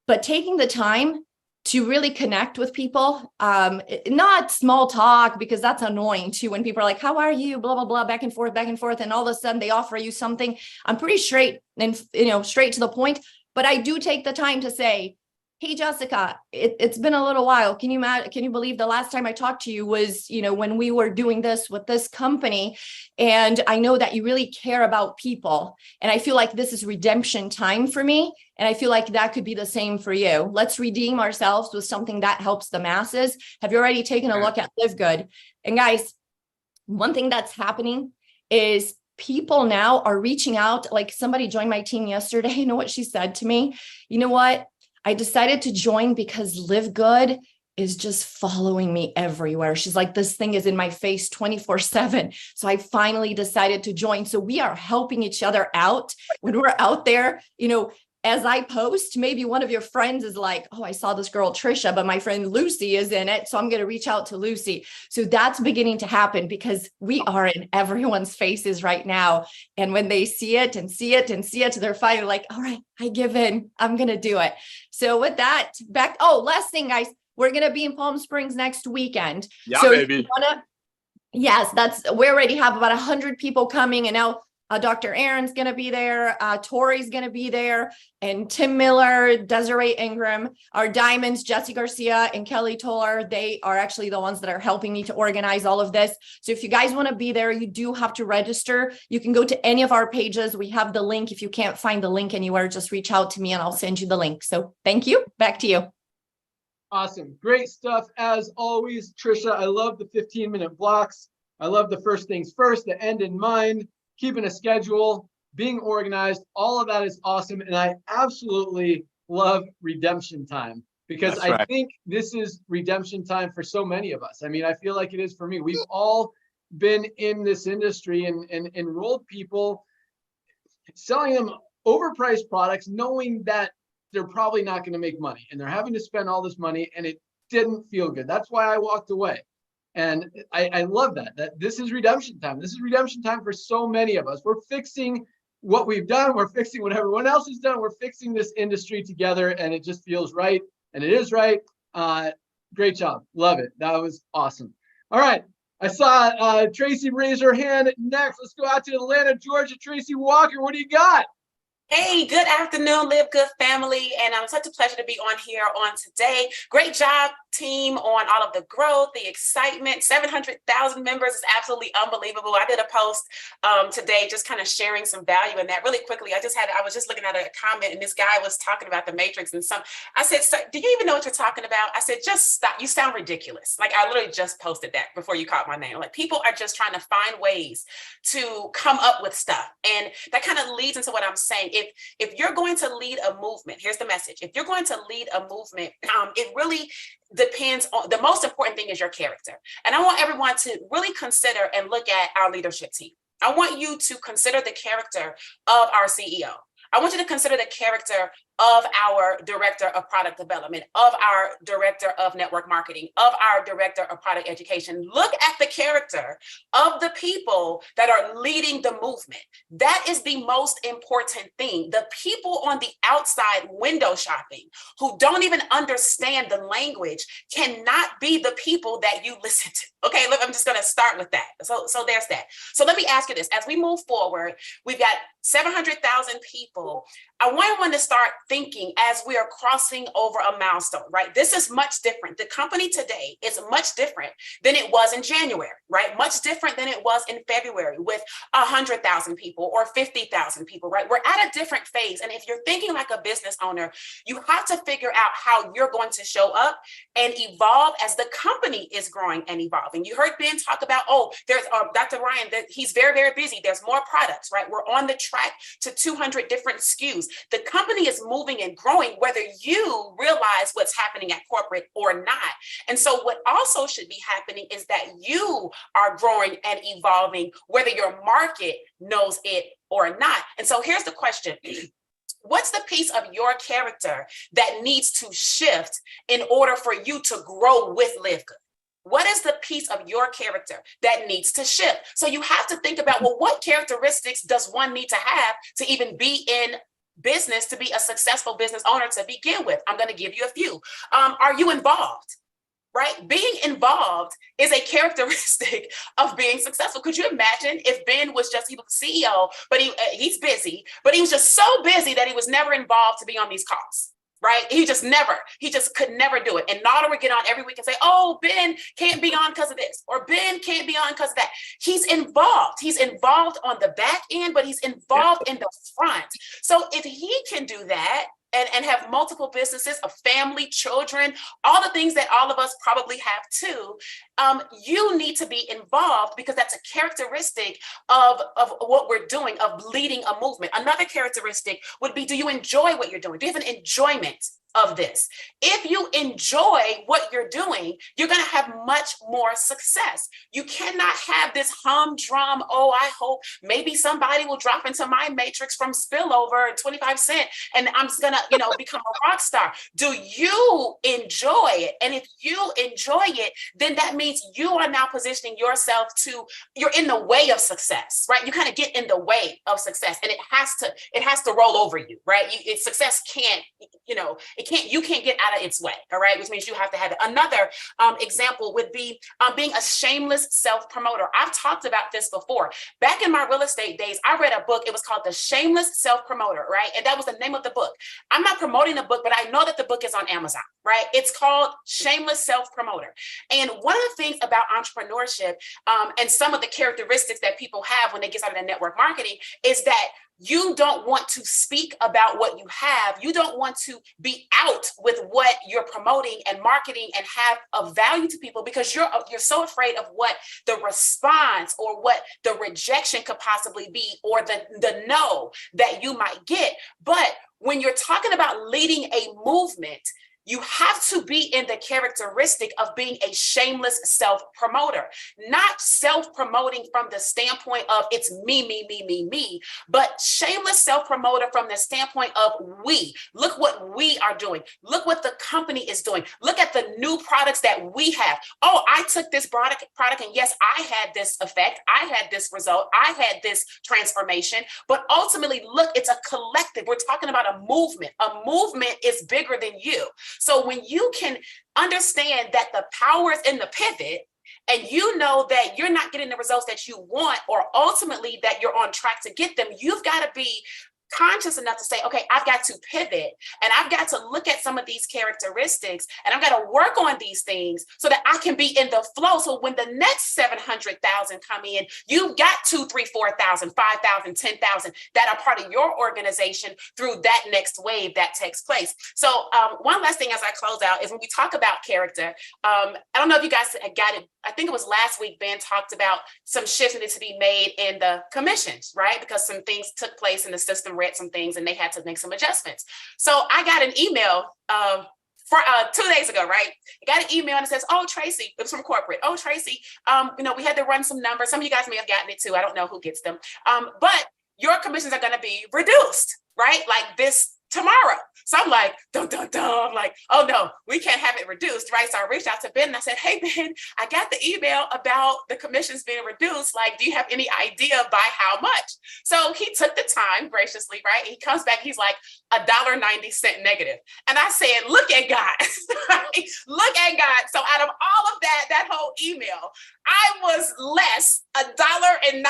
but taking the time to really connect with people, not small talk, because that's annoying too. When people are like, how are you? Blah, blah, blah, back and forth. And all of a sudden they offer you something. I'm pretty straight and, straight to the point, but I do take the time to say, hey, Jessica, it's been a little while. Can you believe the last time I talked to you was, when we were doing this with this company, and I know that you really care about people. And I feel like this is redemption time for me. And I feel like that could be the same for you. Let's redeem ourselves with something that helps the masses. Have you already taken a look at LiveGood? And guys, one thing that's happening is people now are reaching out. Like somebody joined my team yesterday. You know what she said to me? You know what? I decided to join because LiveGood is just following me everywhere. She's like, this thing is in my face 24/7. So I finally decided to join. So we are helping each other out when we're out there. You know, as I post, maybe one of your friends is like, oh, I saw this girl, Trisha, but my friend Lucy is in it. So I'm going to reach out to Lucy. So that's beginning to happen because we are in everyone's faces right now. And when they see it and see it and see it, they're finally like, all right, I give in. I'm going to do it. So with that, back. Oh, last thing, guys, we're going to be in Palm Springs next weekend. Yeah, so baby. Yes, we already have about 100 people coming, and now Dr. Aaron's going to be there. Tori's going to be there, and Tim Miller, Desiree Ingram, our diamonds, Jesse Garcia and Kelly Toller. They are actually the ones that are helping me to organize all of this. So if you guys want to be there, you do have to register. You can go to any of our pages. We have the link. If you can't find the link anywhere, just reach out to me and I'll send you the link. So thank you. Back to you. Awesome. Great stuff as always, Trisha. I love the 15-minute blocks. I love the first things first, the end in mind, keeping a schedule, being organized. All of that is awesome. And I absolutely love redemption time because That's right. I think this is redemption time for so many of us. I mean, I feel like it is for me. We've all been in this industry and enrolled people selling them overpriced products, knowing that they're probably not going to make money and they're having to spend all this money and it didn't feel good. That's why I walked away. And I love that this is redemption time. This is redemption time for so many of us. We're fixing what we've done. We're fixing what everyone else has done. We're fixing this industry together and it just feels right. And it is right. Great job. Love it. That was awesome. All right. I saw Tracy raise her hand next. Let's go out to Atlanta, Georgia. Tracy Walker, what do you got? Hey, good afternoon, LiveGood family, and such a pleasure to be on here on today. Great job, team, on all of the growth, the excitement. 700,000 members is absolutely unbelievable. I did a post today just kind of sharing some value in that really quickly. I was just looking at a comment and this guy was talking about the matrix and I said, "Sir, do you even know what you're talking about?" I said, "Just stop. You sound ridiculous." Like I literally just posted that before you caught my name. Like people are just trying to find ways to come up with stuff. And that kind of leads into what I'm saying. If you're going to lead a movement, here's the message. If you're going to lead a movement, it really depends on, the most important thing is your character. And I want everyone to really consider and look at our leadership team. I want you to consider the character of our CEO. I want you to consider the character of our director of product development, of our director of network marketing, of our director of product education. Look at the character of the people that are leading the movement. That is the most important thing. The people on the outside window shopping who don't even understand the language cannot be the people that you listen to. Okay, look, I'm just going to start with that. So there's that. So let me ask you this. As we move forward, we've got 700,000 people. I want to start thinking as we are crossing over a milestone, right? This is much different. The company today is much different than it was in January, right? Much different than it was in February with 100,000 people or 50,000 people, right? We're at a different phase. And if you're thinking like a business owner, you have to figure out how you're going to show up and evolve as the company is growing and evolving. You heard Ben talk about, there's Dr. Ryan, that he's very, very busy. There's more products, right? We're on the track to 200 different SKUs. The company is moving and growing, whether you realize what's happening at corporate or not. And so what also should be happening is that you are growing and evolving, whether your market knows it or not. And so here's the question. What's the piece of your character that needs to shift in order for you to grow with LiveGood? What is the piece of your character that needs to shift? So you have to think about, well, what characteristics does one need to have to even be in business, to be a successful business owner to begin with? I'm going to give you a few. Are you involved? Right? Being involved is a characteristic of being successful. Could you imagine if Ben was he was the CEO, but he's busy, but he was just so busy that he was never involved to be on these calls? Right? He just could never do it. And Nada would get on every week and say, oh, Ben can't be on because of this, or Ben can't be on because of that. He's involved. He's involved on the back end, but he's involved in the front. So if he can do that, and have multiple businesses, a family, children, all the things that all of us probably have too, you need to be involved because that's a characteristic of what we're doing, of leading a movement. Another characteristic would be, do you enjoy what you're doing? Do you have an enjoyment of this? If you enjoy what you're doing, you're going to have much more success. You cannot have this humdrum, oh, I hope maybe somebody will drop into my matrix from spillover 25 cents and I'm just going to, become a rock star. Do you enjoy it? And if you enjoy it, then that means you are now positioning yourself you're in the way of success, right? You kind of get in the way of success and it has to roll over you, right? Success can't, you can't get out of its way, all right? Which means you have to have it. Another example would be being a shameless self-promoter. I've talked about this before. Back in my real estate days, I read a book. It was called The Shameless Self-Promoter, right? And that was the name of the book. I'm not promoting the book, but I know that the book is on Amazon, right? It's called Shameless Self-Promoter. And one of the things about entrepreneurship and some of the characteristics that people have when they get started in network marketing is that you don't want to speak about what you have. You don't want to be out with what you're promoting and marketing and have of value to people because you're so afraid of what the response or what the rejection could possibly be or the no that you might get. But when you're talking about leading a movement, you have to be in the characteristic of being a shameless self-promoter, not self-promoting from the standpoint of it's me, but shameless self-promoter from the standpoint of we. Look what we are doing. Look what the company is doing. Look at the new products that we have. Oh, I took this product and yes, I had this effect. I had this result. I had this transformation. But ultimately, look, it's a collective. We're talking about a movement. A movement is bigger than you. So when you can understand that the power is in the pivot and you know that you're not getting the results that you want or ultimately that you're on track to get them, you've got to be conscious enough to say, okay, I've got to pivot and I've got to look at some of these characteristics and I've got to work on these things so that I can be in the flow. So when the next 700,000 come in, you've got 2, 3, 4,000, 5,000, 10,000 that are part of your organization through that next wave that takes place. So one last thing as I close out is when we talk about character, I don't know if you guys got it. I think it was last week, Ben talked about some shifts needed to be made in the commissions, right? Because some things took place in the system, read some things, and they had to make some adjustments. So I got an email for 2 days ago, right? I got an email and it says, oh, Tracy, it was from corporate. Oh, Tracy, we had to run some numbers. Some of you guys may have gotten it too. I don't know who gets them. But your commissions are going to be reduced, right? Like this tomorrow. So I'm like, dun, dun, dun. I'm like, oh no, we can't have it reduced, right? So I reached out to Ben and I said, hey, Ben, I got the email about the commissions being reduced. Like, do you have any idea by how much? So he took the time graciously, right? He comes back, he's like $1.90 negative. And I said, look at God, look at God. So out of all of that whole email, I was less $1.90.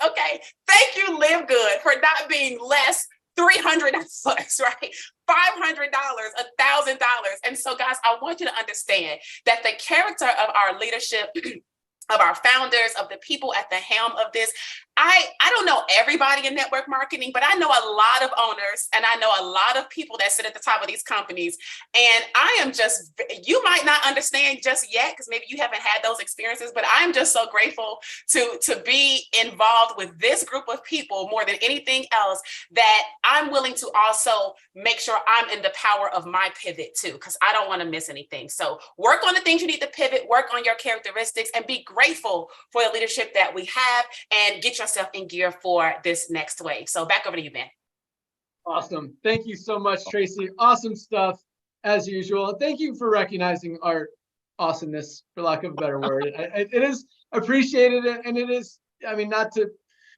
Okay. Thank you, LiveGood, for not being less $300, right? $500, $1,000. And so, guys, I want you to understand that the character of our leadership, of our founders, of the people at the helm of this, I don't know everybody in network marketing, but I know a lot of owners and I know a lot of people that sit at the top of these companies. And I am just, you might not understand just yet because maybe you haven't had those experiences, but I'm just so grateful to be involved with this group of people more than anything else, that I'm willing to also make sure I'm in the power of my pivot too, because I don't want to miss anything. So work on the things you need to pivot, work on your characteristics, and be grateful for the leadership that we have, and get yourself in gear for this next wave. So back over to you, Ben. Awesome. Thank you so much, Tracy. Awesome stuff as usual. Thank you for recognizing our awesomeness, for lack of a better word. It is appreciated, and it is, I mean, not to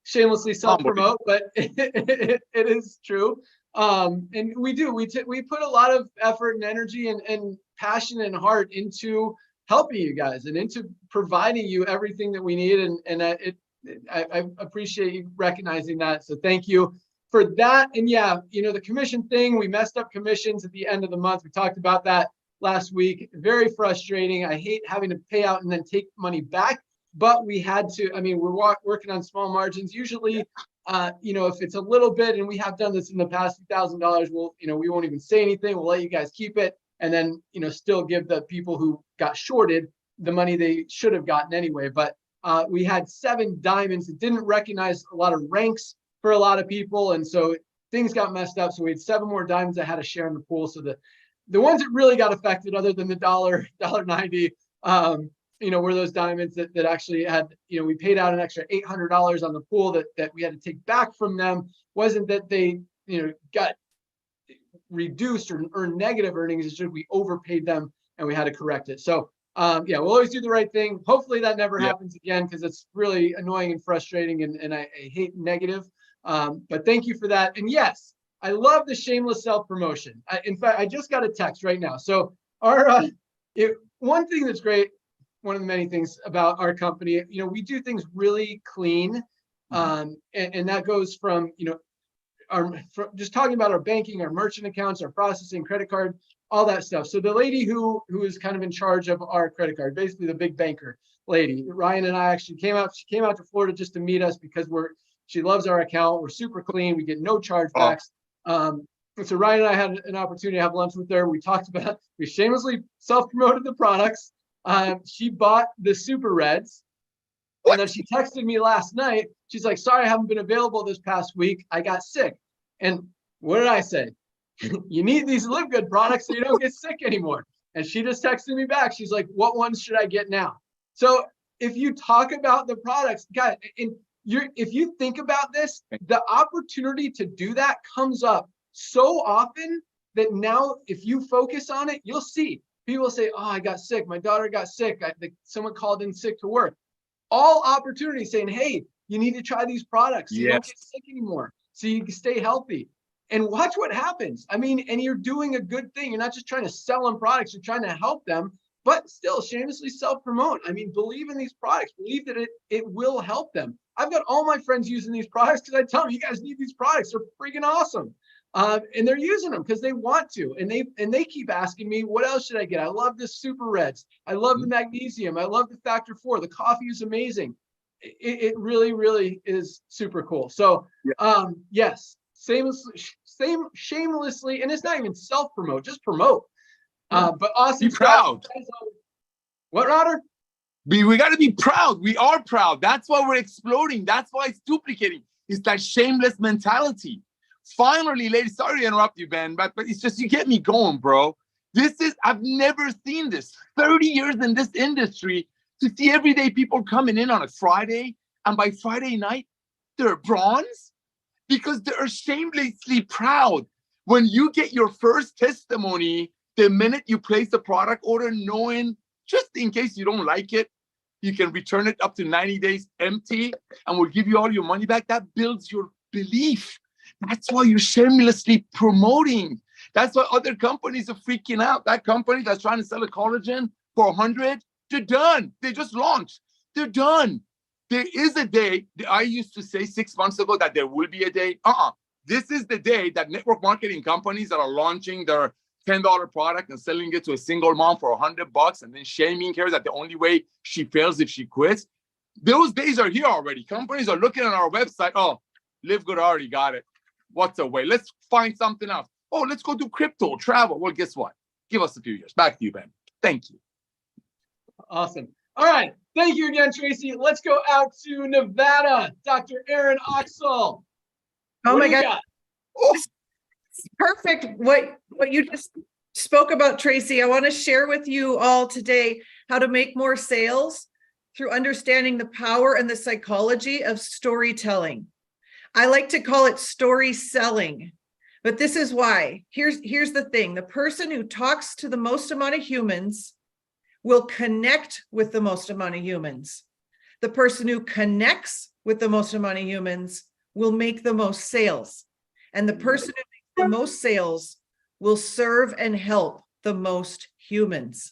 shamelessly self-promote, but it is true. And we put a lot of effort and energy and passion and heart into helping you guys and into providing you everything that we need. And I appreciate you recognizing that. So thank you for that. And yeah, the commission thing, we messed up commissions at the end of the month. We talked about that last week. Very frustrating. I hate having to pay out and then take money back, but we had to. I mean, we're working on small margins. Usually if it's a little bit, and we have done this in the past, $2,000, we won't even say anything. We'll let you guys keep it. And then, still give the people who got shorted the money they should have gotten anyway. But we had 7 diamonds. It didn't recognize a lot of ranks for a lot of people. And so things got messed up. So we had 7 more diamonds that had a share in the pool. So the ones that really got affected, other than the $1.90, were those diamonds that actually had, we paid out an extra $800 on the pool that we had to take back from them. Wasn't that they, got reduced or earned negative earnings. It's just we overpaid them and we had to correct it. So we'll always do the right thing. Hopefully that never happens again, because it's really annoying and frustrating, and I hate negative. But thank you for that. And yes, I love the shameless self-promotion. In fact, I just got a text right now. So one thing that's great, one of the many things about our company, we do things really clean. And that goes from, just talking about our banking, our merchant accounts, our processing, credit card, all that stuff. So the lady who is kind of in charge of our credit card, basically the big banker lady, Ryan and I actually came out to Florida just to meet us, because she loves our account. We're super clean. We get no chargebacks. So Ryan and I had an opportunity to have lunch with her. We shamelessly self-promoted the products. She bought the Super Reds. And then she texted me last night. She's like, sorry, I haven't been available this past week. I got sick. And what did I say? You need these LiveGood products so you don't get sick anymore. And she just texted me back. She's like, what ones should I get now? So if you talk about the products, guys, if you think about this, the opportunity to do that comes up so often that now if you focus on it, you'll see people say, oh, I got sick. My daughter got sick. Someone called in sick to work. All opportunities saying, hey, you need to try these products so you don't get sick anymore, so you can stay healthy. And watch what happens. I mean, and you're doing a good thing. You're not just trying to sell them products, you're trying to help them, but still shamelessly self-promote. I mean, believe in these products, believe that it will help them. I've got all my friends using these products because I tell them, you guys need these products. They're freaking awesome. And they're using them because they want to. And they keep asking me, what else should I get? I love the Super Reds. I love the magnesium. I love the Factor 4. The coffee is amazing. It really, really is super cool. So yes, shamelessly, and it's not even self-promote, just promote. But awesome. Be proud. What, Roder? We got to be proud. We are proud. That's why we're exploding. That's why it's duplicating. It's that shameless mentality. Finally, ladies, sorry to interrupt you, Ben, but it's just, you get me going, bro. I've never seen this. 30 years in this industry, to see everyday people coming in on a Friday, and by Friday night, they're bronze, because they're shamelessly proud. When you get your first testimony, the minute you place the product order, knowing just in case you don't like it, you can return it up to 90 days empty, and we'll give you all your money back. That builds your belief. That's why you're shamelessly promoting. That's why other companies are freaking out. That company that's trying to sell a collagen for 100, they're done. They just launched. They're done. There is a day. I used to say 6 months ago that there will be a day. This is the day that network marketing companies that are launching their $10 product and selling it to a single mom for $100 and then shaming her that the only way she fails if she quits. Those days are here already. Companies are looking at our website. Oh, LiveGood already got it. What's the way? Let's find something else. Oh, let's go do crypto, travel. Well, guess what? Give us a few years. Back to you, Ben. Thank you. Awesome. All right. Thank you again, Tracy. Let's go out to Nevada. Dr. Aaron Oxall. Oh my God. Oh. It's perfect. What you just spoke about, Tracy. I want to share with you all today how to make more sales through understanding the power and the psychology of storytelling. I like to call it story selling, but this is why. Here's the thing. The person who talks to the most amount of humans will connect with the most amount of humans. The person who connects with the most amount of humans will make the most sales. And the person who makes the most sales will serve and help the most humans.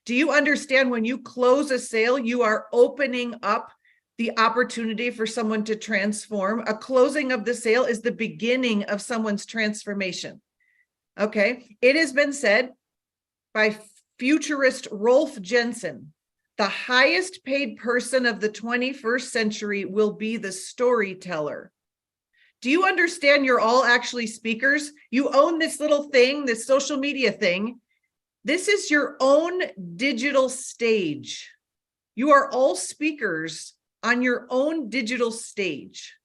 Do you understand when you close a sale, you are opening up the opportunity for someone to transform? A closing of the sale is the beginning of someone's transformation. Okay. It has been said by futurist Rolf Jensen, the highest paid person of the 21st century will be the storyteller. Do you understand you're all actually speakers? You own this little thing, this social media thing. This is your own digital stage. You are all speakers on your own digital stage.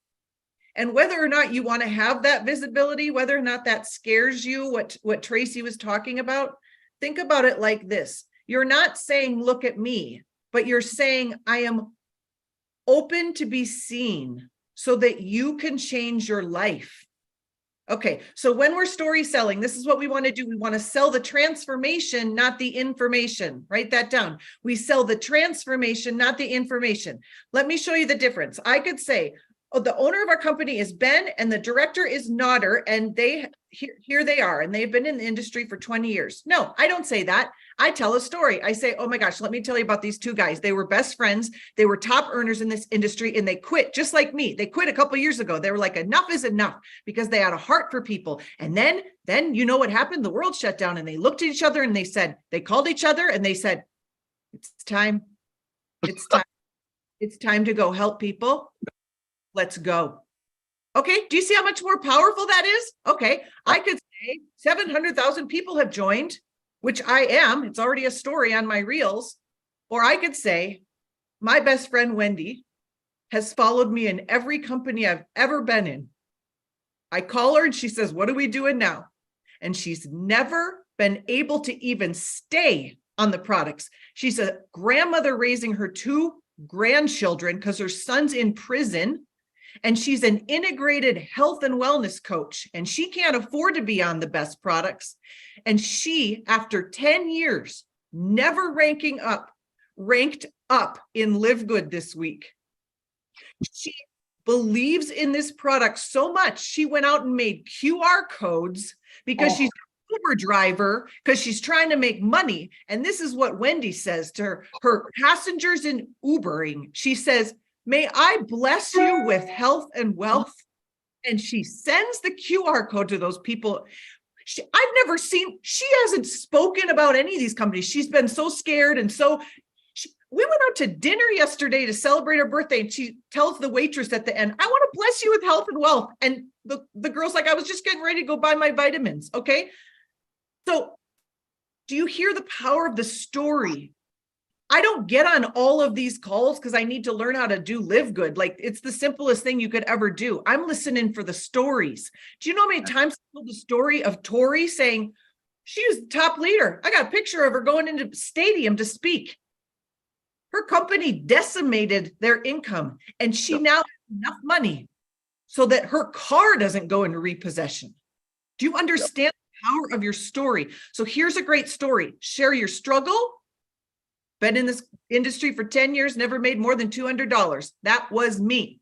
And whether or not you want to have that visibility, whether or not that scares you, what Tracy was talking about, think about it like this. You're not saying, look at me, but you're saying, I am open to be seen so that you can change your life. Okay, so when we're story selling, this is what we want to do. We want to sell the transformation, not the information. Write that down. We sell the transformation, not the information. Let me show you the difference. I could say, oh, the owner of our company is Ben and the director is Nodder, and here they are, and they've been in the industry for 20 years. No, I don't say that. I tell a story. I say, oh my gosh, let me tell you about these two guys. They were best friends. They were top earners in this industry, and they quit just like me. They quit a couple years ago. They were like, enough is enough, because they had a heart for people. And then you know what happened? The world shut down, and they looked at each other and they called each other and they said, it's time. It's time. It's time to go help people. Let's go. Okay, do you see how much more powerful that is? Okay, I could say 700,000 people have joined, which I am. It's already a story on my reels. Or I could say, my best friend Wendy has followed me in every company I've ever been in. I call her and she says, what are we doing now? And she's never been able to even stay on the products. She's a grandmother raising her 2 grandchildren because her son's in prison. And she's an integrated health and wellness coach, and she can't afford to be on the best products. And she, after 10 years, never ranked up in LiveGood this week. She believes in this product so much, she went out and made QR codes because she's an Uber driver, because she's trying to make money. And this is what Wendy says to her passengers in Ubering. She says, may I bless you with health and wealth. And she sends the QR code to those people. She hasn't spoken about any of these companies. She's been so scared. And we went out to dinner yesterday to celebrate her birthday. And she tells the waitress at the end, I want to bless you with health and wealth. And the girl's like, I was just getting ready to go buy my vitamins. Okay. So do you hear the power of the story? I don't get on all of these calls because I need to learn how to do LiveGood. Like, it's the simplest thing you could ever do. I'm listening for the stories. Do you know how many times I told the story of Tori saying she was the top leader? I got a picture of her going into stadium to speak. Her company decimated their income, and she now has enough money so that her car doesn't go into repossession. Do you understand the power of your story? So here's a great story. Share your struggle. Been in this industry for 10 years, never made more than $200. That was me.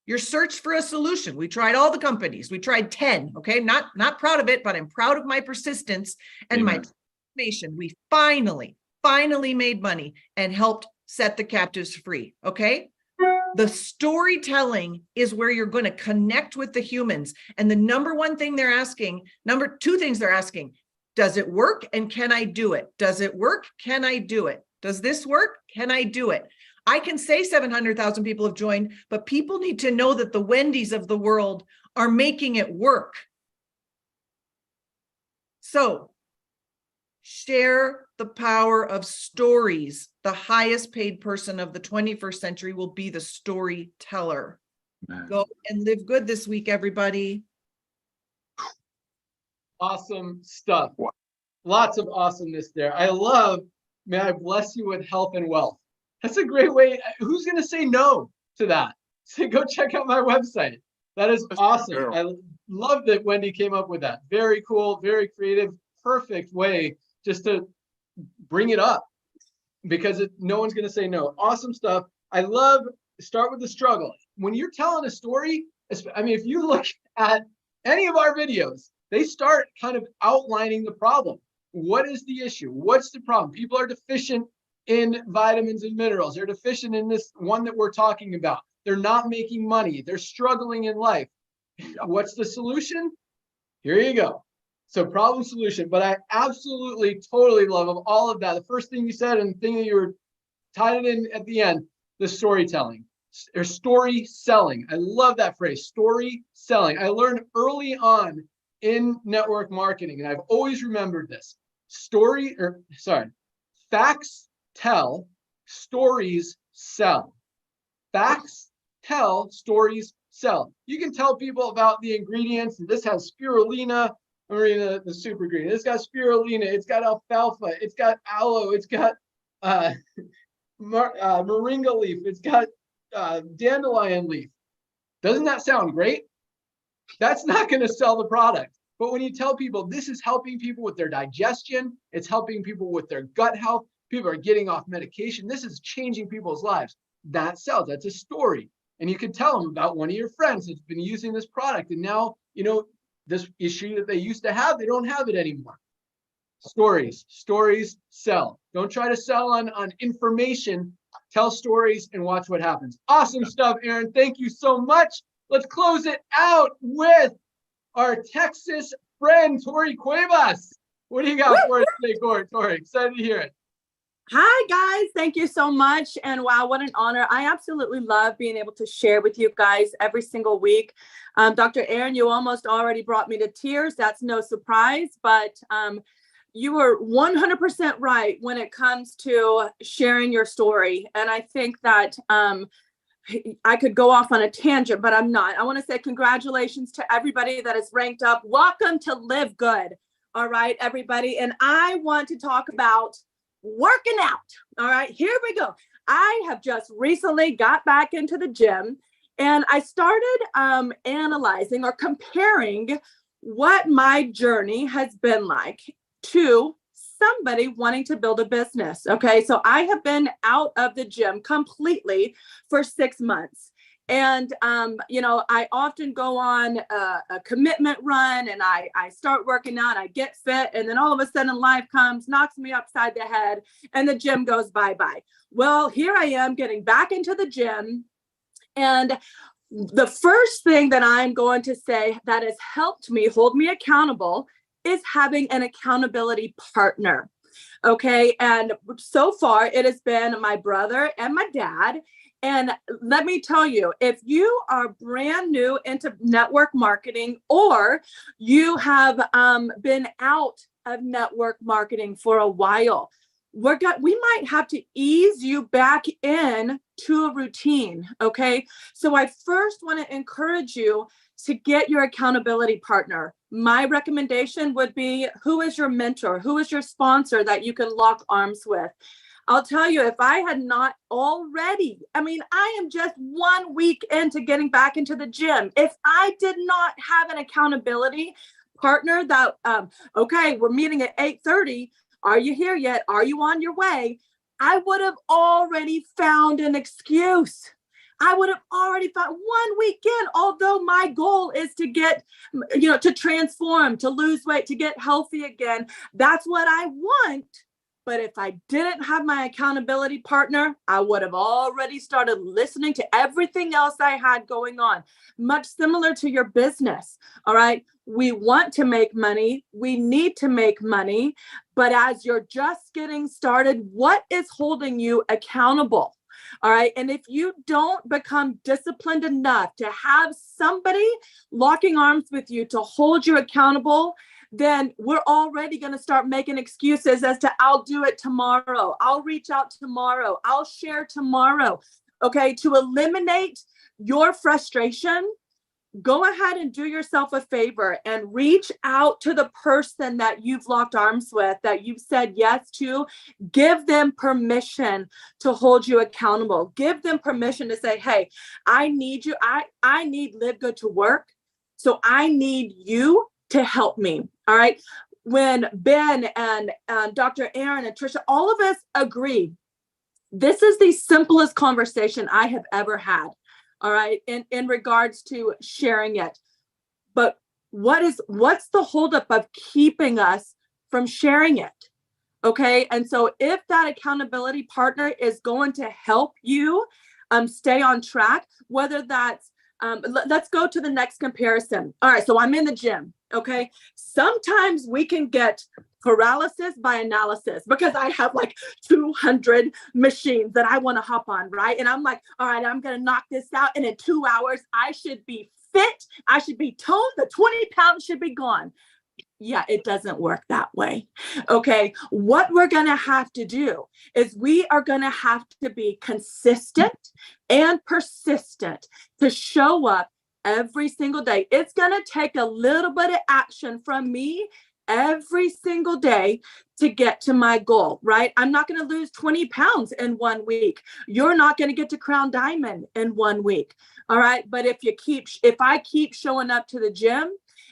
Your search for a solution. We tried all the companies. We tried 10. Okay. Not proud of it, but I'm proud of my persistence and my transformation. We finally made money and helped set the captives free. Okay. The storytelling is where you're going to connect with the humans. And the number two things they're asking, does it work? And can I do it? Does it work? Can I do it? Does this work? Can I do it? I can say 700,000 people have joined, but people need to know that the Wendy's of the world are making it work. So share the power of stories. The highest paid person of the 21st century will be the storyteller. Go and live good this week, everybody. Awesome stuff. Lots of awesomeness there. I love, may I bless you with health and wealth. That's a great way. Who's going to say no to that? So go check out my website. That is awesome. I love that Wendy came up with that. Very cool, very creative, perfect way just to bring it up, because no one's going to say no. Awesome stuff. I love, start with the struggle. When you're telling a story, I mean, if you look at any of our videos, they start kind of outlining the problem. What is the issue? What's the problem? People are deficient in vitamins and minerals. They're deficient in this one that we're talking about. They're not making money. They're struggling in life. What's the solution? Here you go. So problem solution. But I absolutely, totally love all of that. The first thing you said and the thing that you were tied it in at the end, the storytelling. or story selling. I love that phrase, story selling. I learned early on in network marketing, and I've always remembered this. Facts tell, stories sell. Facts tell, stories sell. You can tell people about the ingredients. This has spirulina, the super ingredient. It's got spirulina, it's got alfalfa, it's got aloe, it's got moringa leaf, it's got dandelion leaf. Doesn't that sound great? That's not going to sell the product. But when you tell people this is helping people with their digestion, it's helping people with their gut health, people are getting off medication, this is changing people's lives, that sells. That's a story. And you can tell them about one of your friends that's been using this product, and now, this issue that they used to have, they don't have it anymore. Stories sell. Don't try to sell on information. Tell stories and watch what happens. Awesome stuff, Aaron. Thank you so much. Let's close it out with our Texas friend, Tori Cuevas. What do you got for us today, Tori? Excited to hear it. Hi, guys. Thank you so much. And wow, what an honor. I absolutely love being able to share with you guys every single week. Dr. Aaron, you almost already brought me to tears. That's no surprise, but you were 100% right when it comes to sharing your story. And I think that I could go off on a tangent, but I'm not. I want to say congratulations to everybody that is ranked up. Welcome to LiveGood. All right, everybody. And I want to talk about working out. All right, here we go. I have just recently got back into the gym, and I started analyzing or comparing what my journey has been like to somebody wanting to build a business. Okay, so I have been out of the gym completely for 6 months. And, I often go on a commitment run, and I start working out, I get fit, and then all of a sudden life comes, knocks me upside the head, and the gym goes bye-bye. Well, here I am getting back into the gym. And the first thing that I'm going to say that has helped me hold me accountable is having an accountability partner. Okay. And so far it has been my brother and my dad. And let me tell you, if you are brand new into network marketing, or you have been out of network marketing for a while, we might have to ease you back in to a routine. Okay. So I first want to encourage you to get your accountability partner. My recommendation would be, who is your mentor? Who is your sponsor that you can lock arms with? I'll tell you, if I had not already, I am just 1 week into getting back into the gym. If I did not have an accountability partner that, okay, we're meeting at 8:30. Are you here yet? Are you on your way? I would have already found an excuse. I would have already found 1 week in, although my goal is to get, to transform, to lose weight, to get healthy again. That's what I want. But if I didn't have my accountability partner, I would have already started listening to everything else I had going on. Much similar to your business. All right. We want to make money. We need to make money. But as you're just getting started, what is holding you accountable? All right. And if you don't become disciplined enough to have somebody locking arms with you to hold you accountable, then we're already going to start making excuses as to, I'll do it tomorrow. I'll reach out tomorrow. I'll share tomorrow. Okay. To eliminate your frustration, go ahead and do yourself a favor and reach out to the person that you've locked arms with, that you've said yes to. Give them permission to hold you accountable. Give them permission to say, hey, I need you. I need LiveGood to work. So I need you to help me. All right. When Ben and Dr. Aaron and Trisha, all of us agree, this is the simplest conversation I have ever had. All right. In regards to sharing it. But what's the holdup of keeping us from sharing it? Okay. And so if that accountability partner is going to help you stay on track, whether that's, let's go to the next comparison. All right. So I'm in the gym. Okay. Sometimes we can get paralysis by analysis, because I have like 200 machines that I want to hop on, right? And I'm like, all right, I'm going to knock this out. And in 2 hours, I should be fit. I should be toned. The 20 pounds should be gone. Yeah, it doesn't work that way. Okay. What we're going to have to do is we are going to have to be consistent and persistent to show up every single day. It's going to take a little bit of action from me every single day to get to my goal, right? I'm not going to lose 20 pounds in 1 week. You're not going to get to Crown Diamond in 1 week. All right. But if I keep showing up to the gym,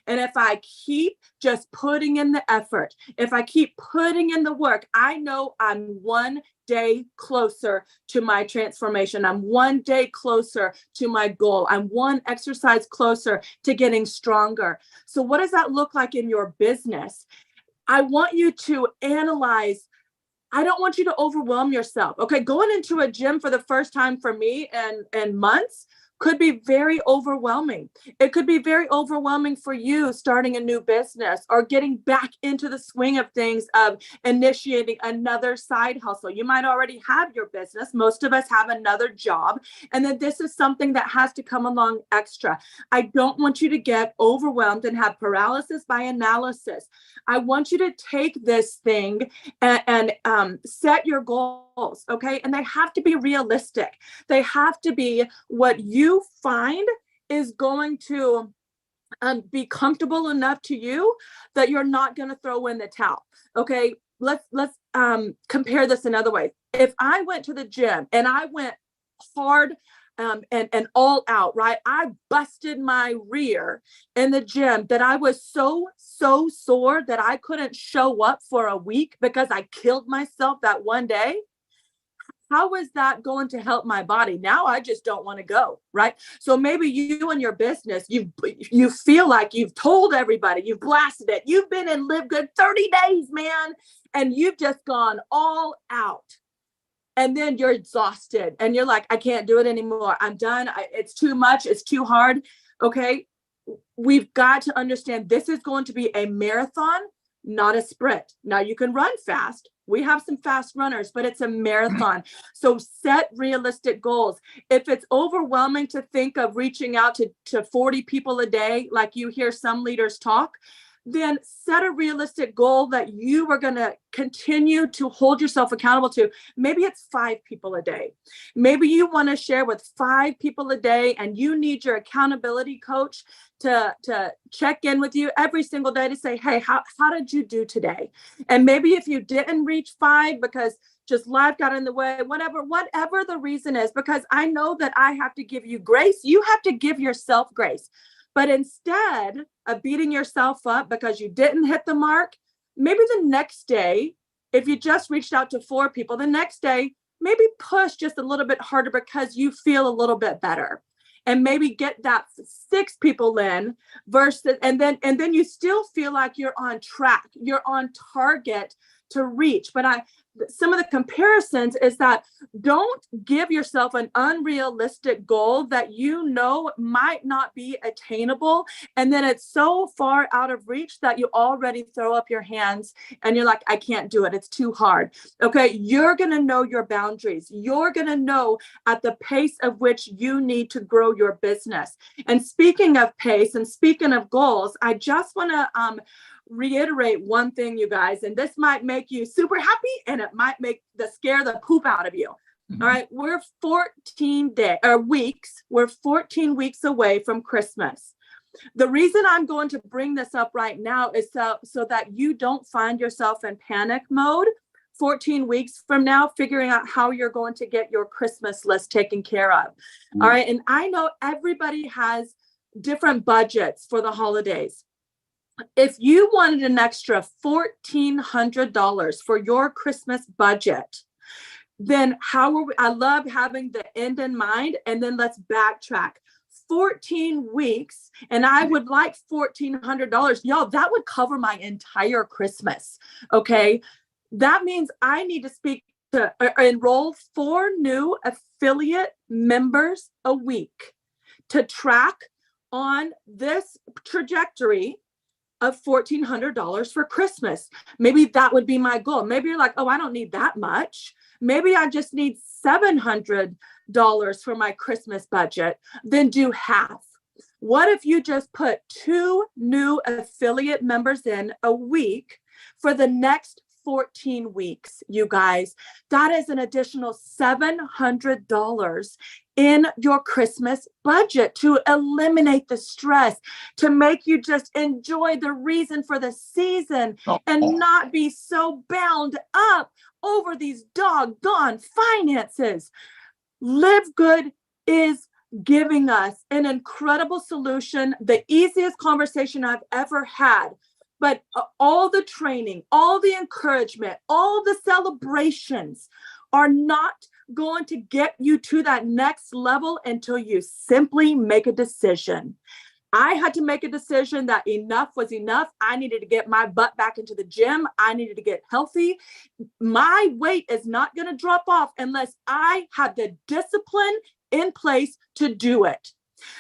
and if I keep just putting in the effort, if I keep putting in the work, I know I'm 1 day closer to my transformation. I'm 1 day closer to my goal. I'm 1 exercise closer to getting stronger. So what does that look like in your business? I want you to analyze. I don't want you to overwhelm yourself. Okay, going into a gym for the first time for me and months could be very overwhelming. It could be very overwhelming for you starting a new business or getting back into the swing of things, of initiating another side hustle. You might already have your business. Most of us have another job. And then this is something that has to come along extra. I don't want you to get overwhelmed and have paralysis by analysis. I want you to take this thing and set your goals, okay? And they have to be realistic. They have to be what you find is going to be comfortable enough to you that you're not going to throw in the towel. Okay, let's compare this another way. If I went to the gym and I went hard and all out, right? I busted my rear in the gym that I was so sore that I couldn't show up for a week because I killed myself that one day. How is that going to help my body? Now I just don't want to go, right? So maybe you and your business, you feel like you've told everybody, you've blasted it. You've been in LiveGood 30 days, man, and you've just gone all out. And then you're exhausted and you're like, I can't do it anymore. I'm done. It's too much. It's too hard. Okay. We've got to understand this is going to be a marathon, not a sprint. Now you can run fast. We have some fast runners, but it's a marathon. So set realistic goals. If it's overwhelming to think of reaching out to 40 people a day, like you hear some leaders talk, then set a realistic goal that you are going to continue to hold yourself accountable to. Maybe it's 5 people a day. Maybe you want to share with 5 people a day and you need your accountability coach to check in with you every single day to say, hey, how did you do today? And maybe if you didn't reach 5 because just life got in the way, whatever the reason is, because I know that I have to give you grace. You have to give yourself grace. But instead of beating yourself up because you didn't hit the mark, maybe the next day, if you just reached out to 4 people, the next day, maybe push just a little bit harder because you feel a little bit better. And maybe get that 6 people in versus, and then you still feel like you're on track, you're on target to reach. But some of the comparisons is that don't give yourself an unrealistic goal that you know might not be attainable. And then it's so far out of reach that you already throw up your hands and you're like, I can't do it. It's too hard. Okay. You're going to know your boundaries. You're going to know at the pace of which you need to grow your business. And speaking of pace and speaking of goals, I just want to, reiterate one thing, you guys, and this might make you super happy and it might scare the poop out of you. Mm-hmm. All right. We're 14 weeks away from Christmas. The reason I'm going to bring this up right now is so that you don't find yourself in panic mode 14 weeks from now, figuring out how you're going to get your Christmas list taken care of. Mm-hmm. All right. And I know everybody has different budgets for the holidays. If you wanted an extra $1,400 for your Christmas budget, then I love having the end in mind. And then let's backtrack. 14 weeks, and I would like $1,400. Y'all, that would cover my entire Christmas. Okay. That means I need to enroll 4 new affiliate members a week to track on this trajectory of $1,400 for Christmas. Maybe that would be my goal. Maybe you're like, oh, I don't need that much. Maybe I just need $700 for my Christmas budget. Then do half. What if you just put 2 new affiliate members in a week for the next 14 weeks, you guys? That is an additional $700 in your Christmas budget to eliminate the stress, to make you just enjoy the reason for the season and not be so bound up over these doggone finances. LiveGood is giving us an incredible solution, the easiest conversation I've ever had. But all the training, all the encouragement, all the celebrations are not going to get you to that next level until you simply make a decision. I had to make a decision that enough was enough. I needed to get my butt back into the gym. I needed to get healthy. My weight is not going to drop off unless I have the discipline in place to do it.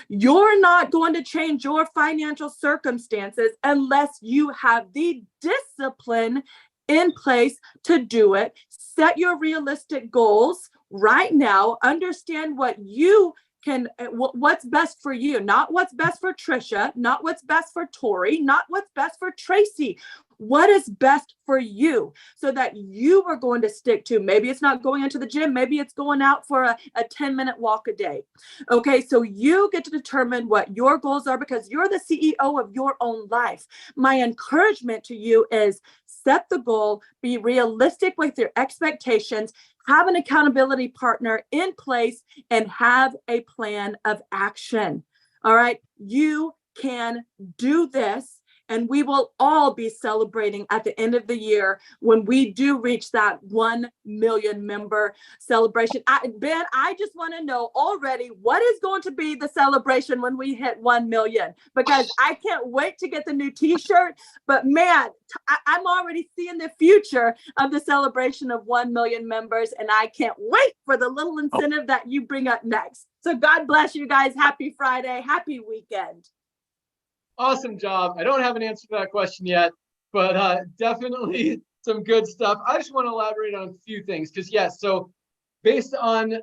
You're not going to change your financial circumstances unless you have the discipline in place to do it. Set your realistic goals right now. Understand what you can, what's best for you, not what's best for Trisha, not what's best for Tori, not what's best for Tracy. What is best for you so that you are going to stick to? Maybe it's not going into the gym. Maybe it's going out for a 10-minute walk a day. Okay, so you get to determine what your goals are because you're the CEO of your own life. My encouragement to you is set the goal, be realistic with your expectations, have an accountability partner in place, and have a plan of action. All right, you can do this. And we will all be celebrating at the end of the year when we do reach that 1 million member celebration. Ben, I just want to know already what is going to be the celebration when we hit 1 million, because I can't wait to get the new t-shirt. But man, I'm already seeing the future of the celebration of 1 million members, and I can't wait for the little incentive that you bring up next. So God bless you guys. Happy Friday. Happy weekend. Awesome job. I don't have an answer to that question yet, but definitely some good stuff. I just want to elaborate on a few things because yes, so based on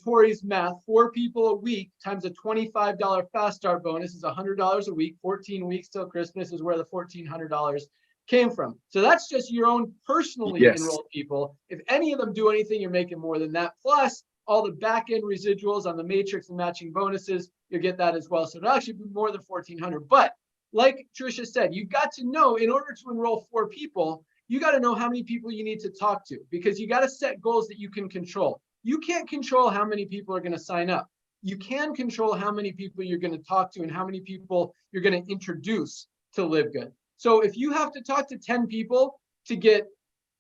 Tori's math, 4 people a week times a $25 fast start bonus is $100 a week. 14 weeks till Christmas is where the $1,400 came from. So that's just your own personally enrolled people. If any of them do anything, you're making more than that. Plus all the back end residuals on the matrix and matching bonuses, you'll get that as well. So it'll actually be more than 1,400. But like Trisha said, you've got to know, in order to enroll 4 people, you got to know how many people you need to talk to, because you got to set goals that you can control. You can't control how many people are going to sign up. You can control how many people you're going to talk to and how many people you're going to introduce to LiveGood. So if you have to talk to 10 people to get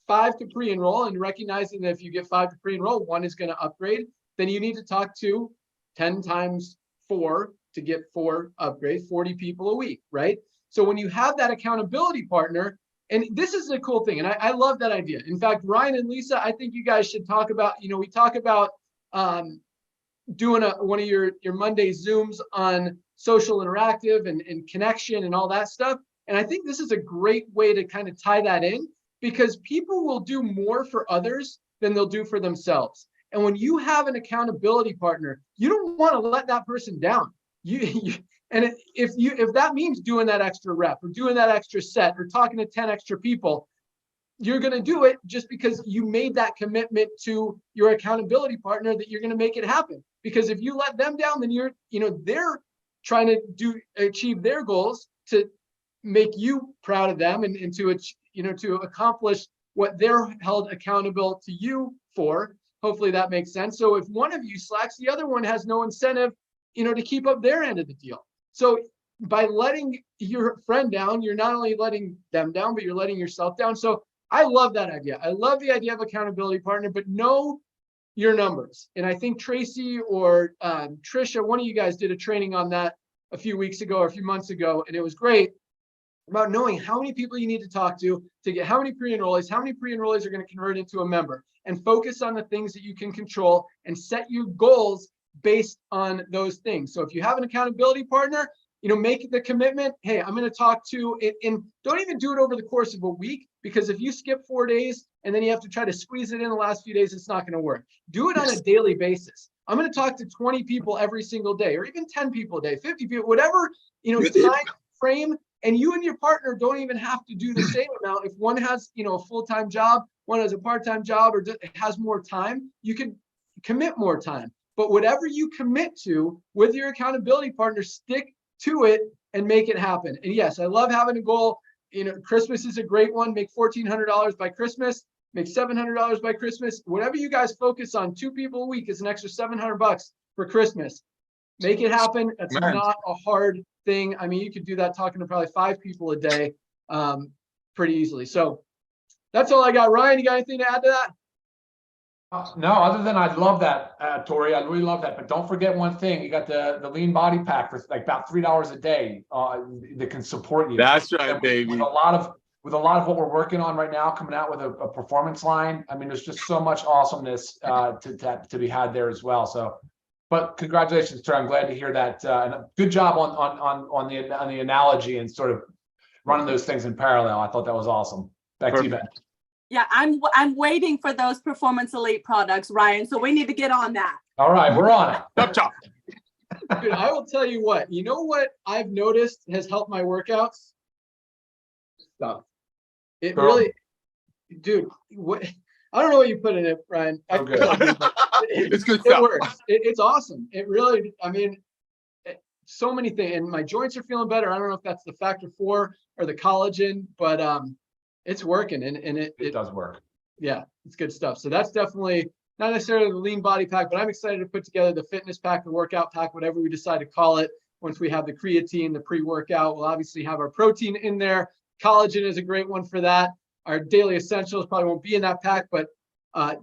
5 to pre-enroll, and recognizing that if you get 5 to pre-enroll, 1 is going to upgrade, then you need to talk to 10 times 4 to get 4 upgrades, 40 people a week, right? So when you have that accountability partner, and this is a cool thing, and I love that idea. In fact, Ryan and Lisa, I think you guys should talk about, we talk about doing one of your Monday Zooms on social interactive and connection and all that stuff. And I think this is a great way to kind of tie that in, because people will do more for others than they'll do for themselves. And when you have an accountability partner, you don't want to let that person down. And if that means doing that extra rep or doing that extra set or talking to 10 extra people, you're going to do it just because you made that commitment to your accountability partner that you're going to make it happen. Because if you let them down, then they're trying to achieve their goals to make you proud of them and to accomplish what they're held accountable to you for. Hopefully that makes sense. So if one of you slacks, the other one has no incentive to keep up their end of the deal. So by letting your friend down, you're not only letting them down, but you're letting yourself down. So I love that idea. I love the idea of accountability partner, but know your numbers. And I think Tracy or Trisha, one of you guys did a training on that a few weeks ago or a few months ago, and it was great about knowing how many people you need to talk to get how many pre-enrollees are going to convert into a member, and focus on the things that you can control and set your goals based on those things. So if you have an accountability partner, make the commitment. Hey, I'm going to talk to it, and don't even do it over the course of a week, because if you skip 4 days and then you have to try to squeeze it in the last few days, it's not going to work. Do it on a daily basis. I'm going to talk to 20 people every single day, or even 10 people a day, 50 people, whatever, time frame. And you and your partner don't even have to do the same amount. If one has, a full-time job, one has a part-time job, or has more time, you can commit more time. But whatever you commit to with your accountability partner, stick to it and make it happen. And yes, I love having a goal. Christmas is a great one. Make $1,400 by Christmas. Make $700 by Christmas. Whatever you guys focus on, 2 people a week is an extra $700 for Christmas. Make it happen. It's not a hard thing. I mean, you could do that talking to probably 5 people a day pretty easily. So that's all I got. Ryan, you got anything to add to that? No, other than I love that, Tori. I really love that. But don't forget one thing. You got the lean body pack for like about $3 a day that can support you. That's right, baby. With a lot of what we're working on right now, coming out with a performance line. I mean, there's just so much awesomeness to be had there as well. So, but congratulations, Tori. I'm glad to hear that. And good job on the analogy and sort of running those things in parallel. I thought that was awesome. Back to you, Ben. Yeah, I'm waiting for those Performance Elite products, Ryan. So we need to get on that. All right, we're on it. Chop chop. Dude, I will tell you what. You know what I've noticed has helped my workouts? Stuff. It really, dude. What? I don't know what you put in it, Ryan. Okay. It's good It stuff. works. It's awesome. It really. I mean, so many things, and my joints are feeling better. I don't know if that's the factor 4 or the collagen, but it's working, and it does work. Yeah, it's good stuff. So that's definitely not necessarily the lean body pack, but I'm excited to put together the fitness pack, the workout pack, whatever we decide to call it. Once we have the creatine, the pre-workout, we'll obviously have our protein in there. Collagen is a great one for that. Our daily essentials probably won't be in that pack, but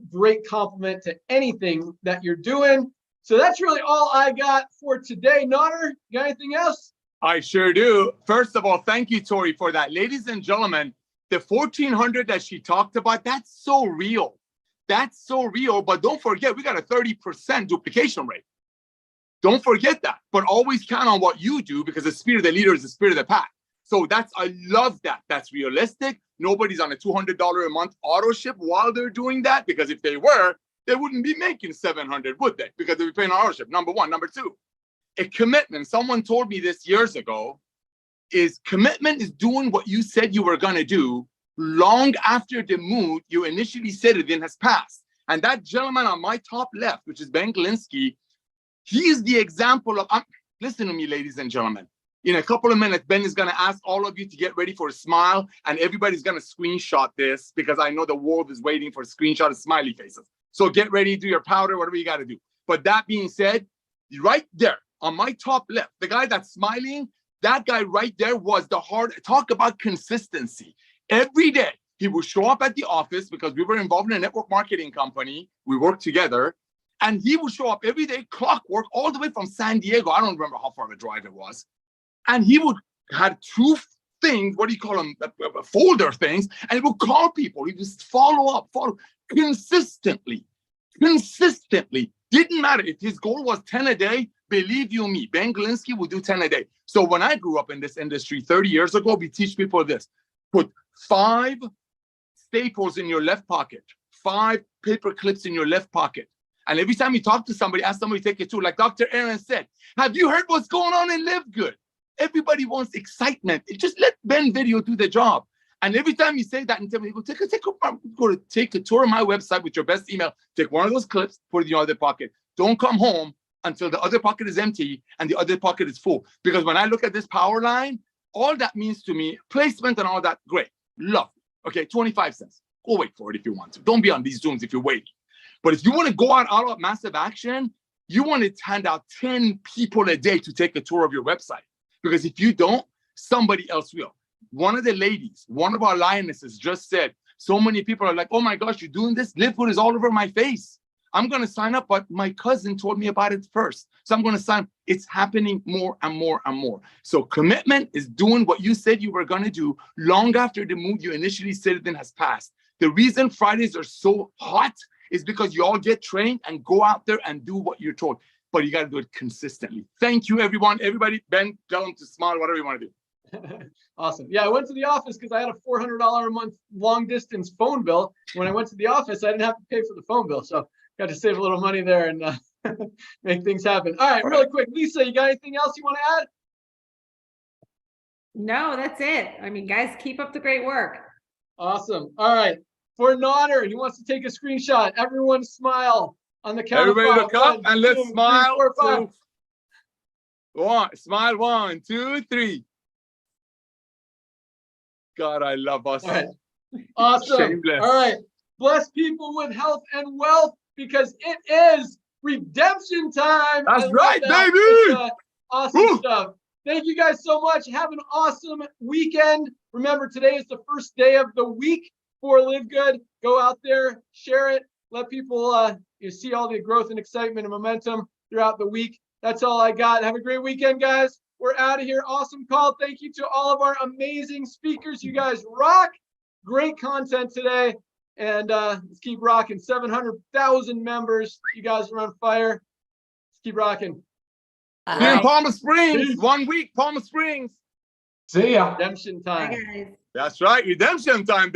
great complement to anything that you're doing. So that's really all I got for today. Nodder, you got anything else? I sure do. First of all, thank you, Tori, for that. Ladies and gentlemen, the 1,400 that she talked about, that's so real. That's so real. But don't forget, we got a 30% duplication rate. Don't forget that. But always count on what you do, because the spirit of the leader is the spirit of the pack. So I love that. That's realistic. Nobody's on a $200 a month auto ship while they're doing that, because if they were, they wouldn't be making 700, would they? Because they'd be paying auto ship. Number one. Number two, a commitment. Someone told me this years ago. Commitment is doing what you said you were going to do long after the mood you initially said it in has passed. And that gentleman on my top left, which is Ben Glinsky, he is the example of, listen to me, ladies and gentlemen. In a couple of minutes, Ben is going to ask all of you to get ready for a smile, and everybody's going to screenshot this, because I know the world is waiting for a screenshot of smiley faces. So get ready, do your powder, whatever you got to do. But that being said, right there on my top left, the guy that's smiling, that guy right there was the hard, talk about consistency. Every day he would show up at the office, because we were involved in a network marketing company. We worked together, and he would show up every day, clockwork, all the way from San Diego. I don't remember how far of a drive it was. And he would have 2 things, what do you call them, folder things, and he would call people. He just follow consistently. Didn't matter if his goal was 10 a day. Believe you me, Ben Glinsky would do 10 a day. So when I grew up in this industry 30 years ago, we teach people this: put 5 staples in your left pocket, 5 paper clips in your left pocket. And every time you talk to somebody, ask somebody to take it too. Like Dr. Aaron said, have you heard what's going on in LiveGood? Everybody wants excitement. Just let Ben Video do the job. And every time you say that, and tell me, go take a tour of my website with your best email. Take one of those clips, put it in your other pocket. Don't come home until the other pocket is empty and the other pocket is full. Because when I look at this power line, all that means to me, placement and all that, great, love. Okay, 25 cents. Go wait for it if you want to. Don't be on these Zooms if you're waiting. But if you want to go out massive action, you want to hand out 10 people a day to take a tour of your website. Because if you don't, somebody else will. One of the ladies, one of our lionesses just said, so many people are like, oh my gosh, you're doing this? LiveGood is all over my face. I'm going to sign up, but my cousin told me about it first. So I'm going to sign. It's happening more and more and more. So commitment is doing what you said you were going to do long after the mood you initially said it in has passed. The reason Fridays are so hot is because you all get trained and go out there and do what you're told. but you got to do it consistently. Thank you, everyone. Everybody, Ben, tell them to smile, whatever you want to do. Awesome. Yeah, I went to the office because I had a $400 a month long distance phone bill. When I went to the office, I didn't have to pay for the phone bill. So got to save a little money there and make things happen. All right, really quick. Lisa, you got anything else you want to add? No, that's it. I mean, guys, keep up the great work. Awesome. All right. For Nodder, he wants to take a screenshot. Everyone smile on the count Everybody of five. look up 1, and let's 2, 3, smile. 4, 5. Smile 1, 2, 3. God, I love us. All right. Awesome. Shameless. All right. Bless people with health and wealth because it is redemption time. That's I love right, that. baby. It's, awesome Woo. stuff. Thank you guys so much. Have an awesome weekend. Remember, today is the first day of the week for LiveGood. Go out there, share it, let people you see all the growth and excitement and momentum throughout the week. That's all I got. Have a great weekend, guys. We're out of here. Awesome call. Thank you to all of our amazing speakers. You guys rock. Great content today. And let's keep rocking. 700,000 members. You guys are on fire. Let's keep rocking. See you in Bye. Palm Springs. Peace. 1 week, Palm Springs. See ya. Redemption Bye, time. guys. That's right, redemption time.